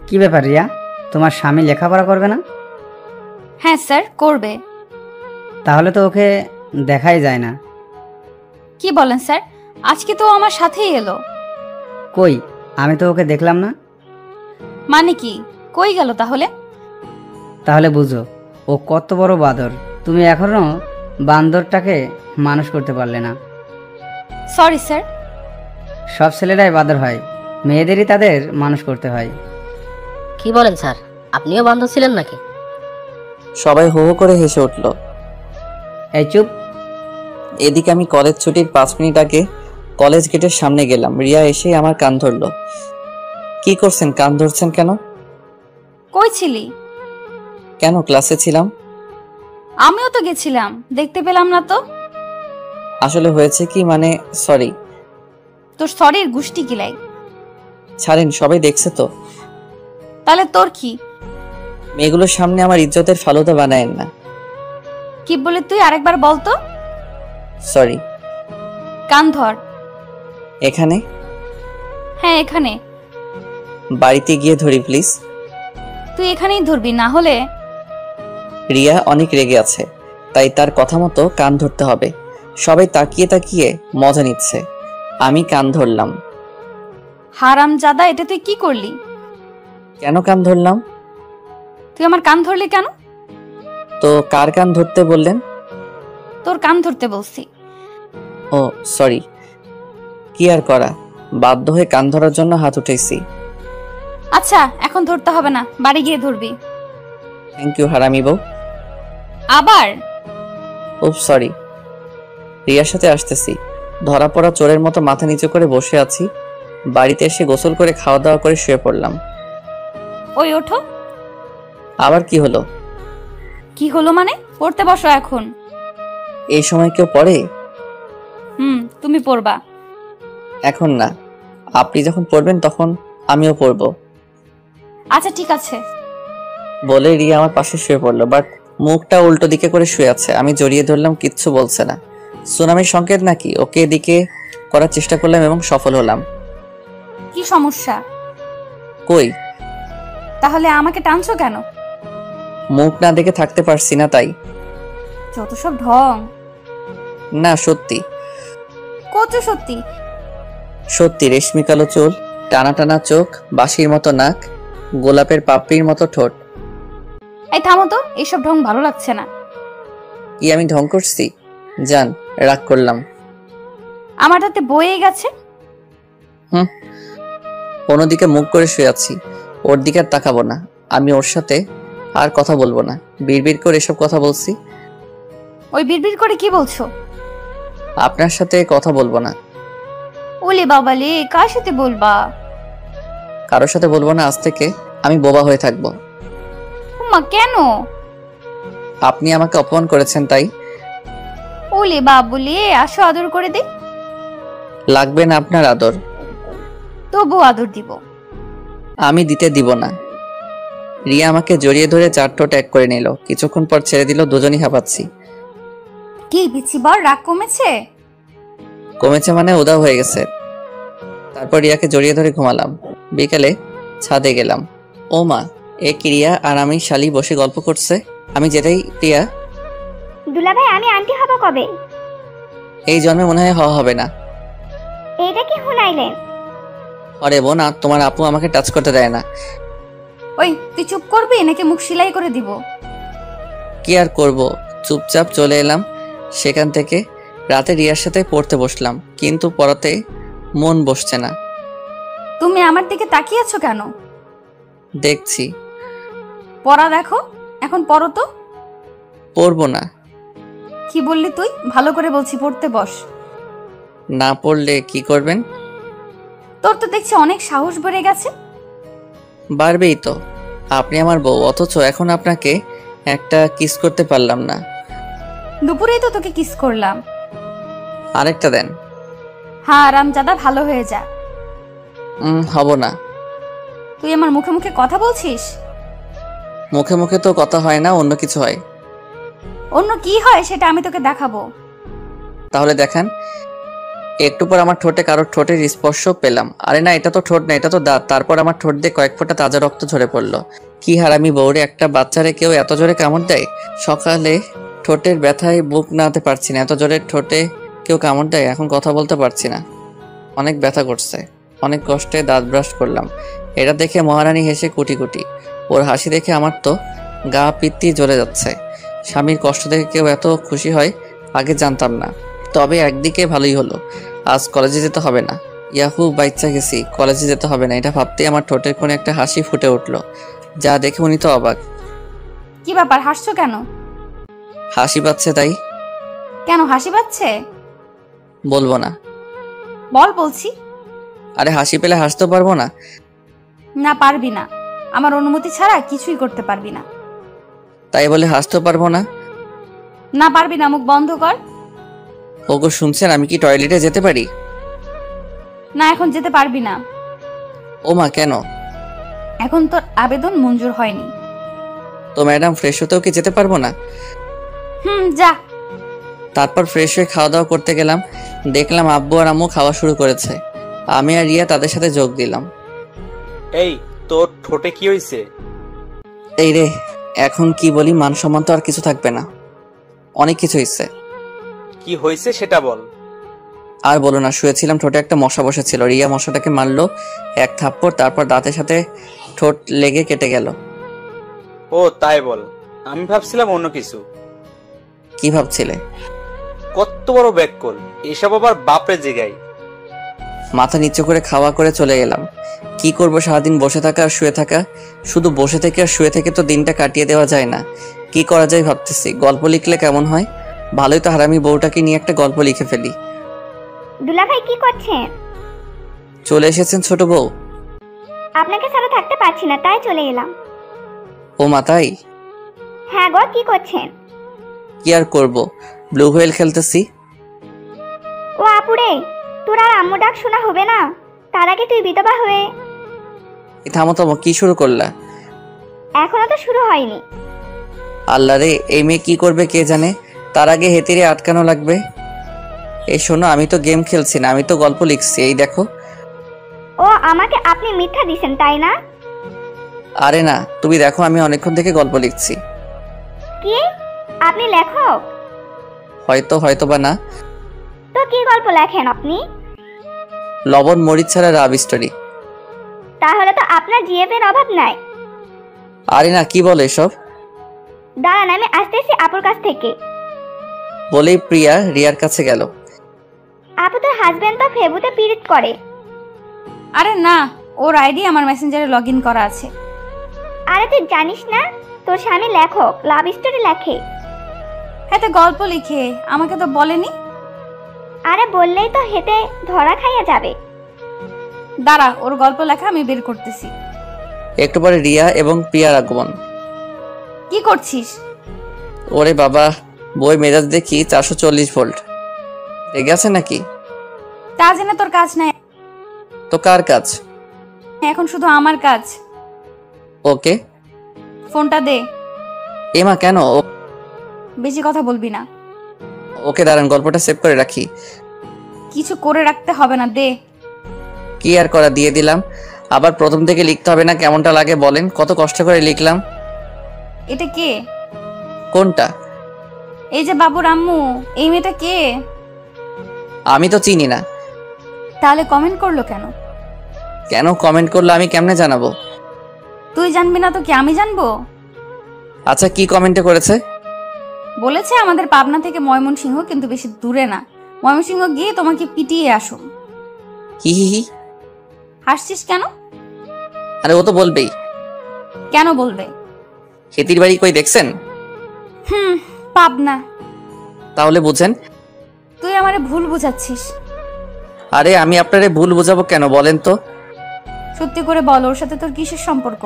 কি ব্যাপার রিয়া, তোমার স্বামী লেখাপড়া করবে না? হ্যাঁ স্যার, করবে। তাহলে তো ওকে দেখাই যায় না। কি বলেন স্যার? আজকে তো আমার সাথেই এলো। কই, আমি তো ওকে দেখলাম না। মানে কি, কই গেল তাহলে? তাহলে বুঝো ও কত বড় বাঁদর। তুমি এখনো বান্দরটাকে মানুষ করতে পারলে না। Sorry sir. সব ছেলেরাই বাঁদর হয়, মেয়েদেরই তাদের মানুষ করতে হয়। কি বলেন স্যার, আপনিও বান্ধব ছিলেন নাকি? সবাই হো হো করে হেসে উঠল। এই চুপ। এদিকে আমি কলেজ ছুটির 5 মিনিট আগে কলেজ গেটের সামনে গেলাম। রিয়া এসে আমার কান ধরলো। কি করছেন? কান ধরছেন কেন? কই ছিলি? কেন, ক্লাসে ছিলাম। আমিও তো গেছিলাম, দেখতে পেলাম না তো। আসলে হয়েছে কি, মানে সরি। তোর সরির গুষ্টি কিলাই। ছাড়েন, সবাই দেখছে তো। তাহলে তোর কি? মেয়েগুলোর সামনে আমার ইজ্জতের ফালুদা বানায়েন না। কি বলে তুই? আরেকবার বল তো। সরি। কান ধর। এখানে? হ্যাঁ এখানে। বাড়িতে গিয়ে ধরি প্লিজ। তুই এখানেই ধরবি, না হলে। রিয়া অনেক রেগে আছে, তাই তার কথা মতো কান ধরতে হবে। সবাই তাকিয়ে তাকিয়ে মজা নিচ্ছে। আমি কান ধরলাম। হারামজাদা, এটা তুই কি করলি? কেন কান ধরলাম? তুই আমার কান ধরলি কেন? তো কার কান ধরতে বললেন? তোর কান ধরতে বলছি। ও সরি। কি আর করা, বাধ্য হয়ে কান ধরার জন্য হাত উঠেছি। আচ্ছা এখন ধরতে হবে না, বাড়ি গিয়ে ধরবি। থ্যাংক ইউ হারামি বউ। আবার? উপ সরি। রিয়ার সাথে আসতেছি। ধরা পড়া চোরের মতো মাথা নিচু করে বসে আছি। বাড়িতে এসে গোসল করে খাওয়া দাওয়া করে শুয়ে পড়লাম। ওই ওঠো। আবার কি হলো? কি হলো মানে? পড়তে বসো এখন। এই সময় কেউ পড়ে? তুমি পড়বা। এখন না, আপনি যখন পড়বেন তখন আমিও পড়বো। আচ্ছা ঠিক আছে। বলে রিয়া আমার পাশে শুয়ে পড়লো, বাট মুখটা উল্টো দিকে করে শুয়ে আছে। আমি জড়িয়ে ধরলাম, কিচ্ছু বলছে না। সুনামির সংকেত নাকি? ওকে এদিকে করার চেষ্টা করলাম এবং সফল হলাম। কি সমস্যা? কই? তাহলে আমাকে টানছো কেন? মুখ না দেখে থাকতে পারছি না তাই। যত সব ঢং। না সত্যি কত সত্যি? সত্যি। রেশমি কালো চুল, টানা টানা চোখ, বাঁশির মতো নাক, গোলাপের পাপড়ির মতো ঠোঁট। এই থামো তো, এইসব ঢং ভালো লাগছে না। কি আমি ঢং করছি? জান, রাগ করলাম। আমার হাতে বয়ে গেছে। অন্যদিকে মুখ করে শুয়ে আছি, ওর দিকে আর তাকাবো না। আমি ওর সাথে আর কথা বলবো না। বিড়বিড় করে এসব কথা বলছি। ওই বিড়বিড় করে কি বলছো? আপনার সাথে কথা বলবো না। ওলে বাবালে, কার সাথে বলবা? কারোর সাথে বলবো না। আজ থেকে আমি বোবা হয়ে থাকবো। উম্মা কেন? আপনি আমাকে অপমান করেছেন তাই। ওলে বাবুলে, আসো আদর করে দে। লাগবে না আপনার আদর। তবু আদর দিব। আমি দিতে দিব না। রিয়া আমাকে জড়িয়ে ধরে চার ঠোঁট এক করে নিল, কিছুক্ষণ পর ছেড়ে দিল। দুজনই হাঁপাচ্ছি। কি বিচি বল, রাগ কমেছে? কমেছে মানে উদাও হয়ে গেছে। তারপর রিয়াকে জড়িয়ে ধরে ঘুমালাম। বিকেলে ছাদে গেলাম। ও মা, এ কি রিয়া আর আমি শালি বসে গল্প করছে। আমি যেটাই রিয়া, দুলাভাই আমি আন্টি হব কবে? এই জন্মে মনে হয় হওয়া হবে না। এইটা কি শুনাইলেন? আরে বোন, আর তোমার আপু আমাকে টাচ করতে দেয় না। ওই তুই চুপ করবি নাকি মুখ সেলাই করে দিব? কি আর করব, চুপচাপ চলে এলাম সেখান থেকে। রাতে রিয়ার সাথে পড়তে বসলাম, কিন্তু পড়াতে মন বসছে না। তুমি আমার দিকে তাকিয়ে আছো কেন? দেখছি। পড়া দেখো, এখন পড়ো তো। পড়বো না। কি বললি তুই? ভালো করে বলছি, পড়তে বস। না পড়লে কি করবেন? তোর তো দেখছি অনেক সাহস বেড়ে গেছে। বাড়বেই তো, আপনি আমার বউ, অথচ এখন আপনাকে একটা কিস করতে পারলাম না। দুপুরেই তো তোকে কিস করলাম। আরেকটা দেন। হ্যাঁ রামজাদা, ভালো হয়ে যা। হব না। তুই আমার মুখে মুখে কথা বলছিস? মুখে মুখে তো কথা হয় না, অন্য কিছু হয়। অন্য কি হয় সেটা আমি তোকে দেখাবো। তাহলে দেখান। একটু পর আমার ঠোঁটে কারোর ঠোঁটের স্পর্শ পেলাম। আরে না, এটা তো ঠোঁট না, এটা তো দাঁত। তারপর আমার ঠোঁট দিয়ে কয়েক ফোঁটা তাজা রক্ত ঝরে পড়লো। কি হারামি বউরে, একটা বাচ্চারে কেউ এত জোরে কামড় দেয়? সকালে ঠোঁটের ব্যথায় বুক নাড়াতে পারছি না, এত জোরে ঠোঁটে কেউ কামড় দেয়? এখন কথা বলতে পারছি না, অনেক ব্যথা করছে। অনেক কষ্টে দাঁত ব্রাশ করলাম। এটা দেখে মহারানী হেসে কুটি কুটি। ওর হাসি দেখে আমার তো গা পিত্তি জ্বলে যাচ্ছে। স্বামীর কষ্ট দেখে কেউ এত খুশি হয় আগে জানতাম না। তবে একদিকে ভালোই হলো, আজ কলেজে যেতে হবে না। ইয়াহু, বাচ্চা গেছি, কলেজে যেতে হবে না। এটা ভাবতেই আমার ঠোঁটের কোণে একটা হাসি ফুটে উঠলো, যা দেখে উনি তো অবাক। কি ব্যাপার, হাসছো কেন? হাসি পাচ্ছে তাই। কেন হাসি পাচ্ছে? বলবো না। বল বলছি। আরে হাসি পেলে হাসতে পারবো না? না পারবি না, আমার অনুমতি ছাড়া কিছুই করতে পারবি না। তাই বলে হাসতে পারবো না? না পারবি না, মুখ বন্ধ কর। ওগো শুনছেন, আমি কি টয়লেটে যেতে পারি? না এখন যেতে পারবি না। ও মা, কেন? এখন তোর আবেদন মঞ্জুর হয়নি। তো ম্যাডাম, ফ্রেশ হতেও কি যেতে পারবো না? যা। তারপর ফ্রেশ হয়ে খাওয়া দাওয়া করতে গেলাম। দেখলাম আব্বু আর আম্মু খাওয়া শুরু করেছে। আমি আর রিয়া তাদের সাথে যোগ দিলাম। এই তোর ঠোঁটে কি হয়েছে? এই রে, এখন কি বলি, মান সম্মান তো আর কিছু থাকবে না। অনেক কিছু হয়েছে। কি হয়েছে সেটা বল। আর বলো না, শুয়েছিলাম, ঠোঁটে একটা মশা বসেছিল। রিয়া মশাটাকে মারলো এক থাপ্পড়, তারপর দাঁতের সাথে ঠোঁট লেগে কেটে গেল। ও তাই বল, আমি ভাবছিলাম অন্য কিছু। কি ভাবছিলে? কত বড় ব্যাককল, এসব আবার বাপরে জিগাই। মাথা নিচু করে খাওয়া করে চলে গেলাম। কি করব, সারাদিন বসে থাকা আর শুয়ে থাকা। শুধু বসে থেকে আর শুয়ে থেকে তো দিনটা কাটিয়ে দেওয়া যায় না। কি করা যায় ভাবতেছি, গল্প লিখলে কেমন হয়? ভালোই তো, হারামি বউটাকে নিয়ে একটা গল্প লিখে ফেলি। দুলাভাই কি করছেন? চলে এসেছেন ছোট বউ? আপনাকে ছাড়া থাকতে পারছি না, তাই চলে এলাম। ও মা, তাই? হ্যাঁ গো, কি করছেন? কি আর করব, ব্লু হুয়েল খেলতেছি। ও আপুরে, তোর আর আম্মু ডাক শোনা হবে না, তার আগে তুই বিধবা হয়ে। থামো থামো, কি শুরু করলা? এখনো তো শুরু হয়নি। আল্লাহ রে, এই মেয়ে কি করবে কে জানে। তার আগে হেতিরে আটকানো লাগবে। এই শোনো, আমি তো গেম খেলছি না, আমি তো গল্প লিখছি, এই দেখো। ও আমাকে আপনি মিথ্যা দিছেন তাই না? আরে না, তুমি দেখো, আমি অনেকক্ষণ থেকে গল্প লিখছি। কি আপনি লেখক? হয়তো বা না। তো কি গল্প লেখেন আপনি? লবণ মরিচ ছাড়া রাব স্টোরি। তাহলে তো আপনার জিএফ এর অভাব নাই। আরে না, কি বলে এসব? দাঁড়ান, আমি আসতেছি আপুর কাছ থেকে। বলেই প্রিয়া রিয়ার কাছে গেল। আপু তোর হাজবেন্ড তো ফেবুতে পিরিত করে। আরে না, ওর আইডি আমার মেসেঞ্জারে লগ ইন করা আছে। আরে তুই জানিস না তোর স্বামী লেখক, লাভ স্টোরি লেখে। হেতে গল্প লিখে, আমাকে তো বলেনি। আরে বললেই তো হেতে ধরা খাইয়া যাবে। দাঁড়া, ওর গল্প লেখা আমি বের করতেছি। একটু পরে রিয়া এবং প্রিয়ার আগমন। কি করছিস? ওরে বাবা, বই মেজাজ দেখি 440 ভোল্ট। রেগে আছে নাকি? তা জেনে তোর কাজ নাই। তো কার কাজ? এখন শুধু আমার কাজ। ওকে, ফোনটা দে। এমা কেন? বেশি কথা বলবি না। ওকে দাঁড়ান, গল্পটা সেভ করে রাখি। কিছু করে রাখতে হবে না, দে। কি আর করা, দিয়ে দিলাম। আবার প্রথম থেকে লিখতে হবে না? কেমনটা লাগে বলেন, কত কষ্ট করে লিখলাম। এটা কে? কোনটা? এই যে বাবুর আম্মু। এই মেয়েটা কে? আমি তো চিনি না। তাহলে কমেন্ট করলো কেন? কেন কমেন্ট করলো আমি কেমনে জানাবো? তুই জানবি না তো কি আমি জানবো? আচ্ছা, কি কমেন্টে করেছে? বলেছে আমাদের পাবনা থেকে ময়মনসিংহ, কিন্তু বেশি দূরে না। ময়মনসিংহ গিয়ে তোমাকে পিটিয়ে আসুন। হি হি হি। হাসছিস কেন? আরে ও তো বলবেই। কেন বলবে? খেতির বাড়ি কই দেখছেন? পাবনা। তাহলে বুঝেন। তুই আমারে ভুল বুঝাচ্ছিস। আরে আমি আপনারে ভুল বুঝাবো কেন বলেন তো? সত্যি করে বল, ওর সাথে তোর কিসের সম্পর্ক?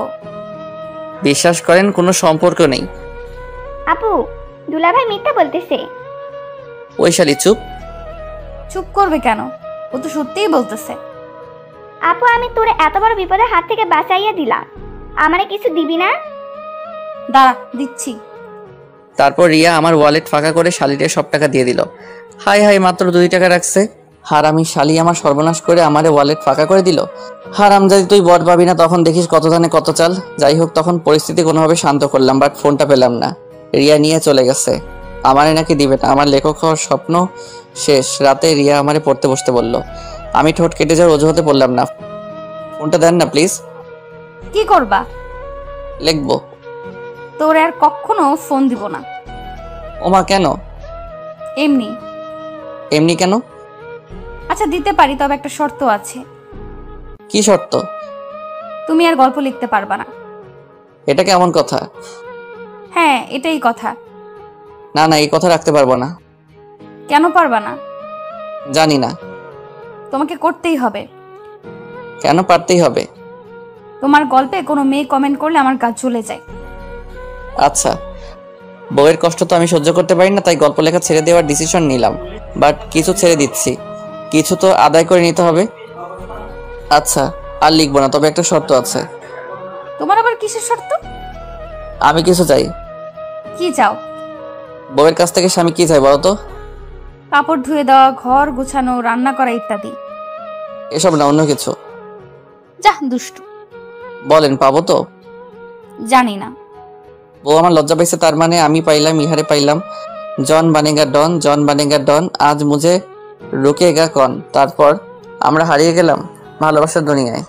বিশ্বাস করেন, কোনো সম্পর্ক নেই। আপু, দুলাভাই মিথ্যা বলতেছে। ওই শালি চুপ। চুপ করবে কেন? ও তো সত্যিই বলতেছে। আপু, আমি তোরে এত বড় বিপদের হাত থেকে বাঁচাইয়া দিলাম, আমারে কিছু দিবি না? দাঁড়া, দিচ্ছি। তারপর রিয়া আমার ওয়ালেট ফাঁকা করে শালিরে সব টাকা দিয়ে দিল। হাই হাই, মাত্র 2 টাকা রাখছে। হারামি শালি আমার সর্বনাশ করে আমারে ওয়ালেট ফাঁকা করে দিল। হারামজাদি, তুই বট পাবি না, তখন দেখিস কত ধানে কত চাল। যাই হোক, তখন পরিস্থিতি কোনোভাবে শান্ত করলাম, বাট ফোনটা পেলাম না। রিয়া নিয়ে চলে গেছে। আমারে নাকি দিবে না। আমার লেখক হওয়ার স্বপ্ন শেষ। রাতে রিয়া আমারে পড়তে বসতে বলল। আমি ঠোঁট কেটে যাওয়ার অজুহাতে বললাম না। ফোনটা দেন না প্লিজ। কি করবা? লিখবো। তোর আর কখনো ফোন দিব না। ওমা কেন? এমনি। এমনি কেন? আচ্ছা দিতে পারি, তবে একটা শর্ত আছে। কি শর্ত? তুমি আর গল্প লিখতে পারবা না। এটা কেমন কথা? হ্যাঁ, এটাই কথা। না না, এই কথা রাখতে পারবো না। কেন পারবা না? জানি না। তোমাকে করতেই হবে। কেন পারতেই হবে? তোমার গল্পে কোনো মেয়ে কমেন্ট করলে আমার গা জ্বলে যায়। আচ্ছা, বউয়ের কষ্ট তো আমি সহ্য করতে পারি না, তাই গল্প লেখা ছেড়ে দেওয়ার ডিসিশন নিলাম। বাট কিছু ছেড়ে দিচ্ছি, কিছু তো আদায় করে নিতে হবে। আচ্ছা, আর লিখবো না, তবে একটা শর্ত আছে। তোমার আবার কিসের শর্ত? আমি কিছু চাই। কি চাও? বউয়ের কাছ থেকে স্বামী কি চাই বলো তো? কাপড় ধুয়ে দেওয়া, ঘর গোছানো, রান্না করা ইত্যাদি। এসব না, অন্য কিছু। যা দুষ্টু। বলেন, পাবো তো? জানি না। বউ আমার লজ্জা পাইছে, তার মানে আমি পাইলাম, ইহারে পাইলাম। জন বানেগা ডন, জন বানেগা ডন, আজ মুঝে রুকেগা কন। তারপর আমরা হারিয়ে গেলাম ভালোবাসার দুনিয়ায়।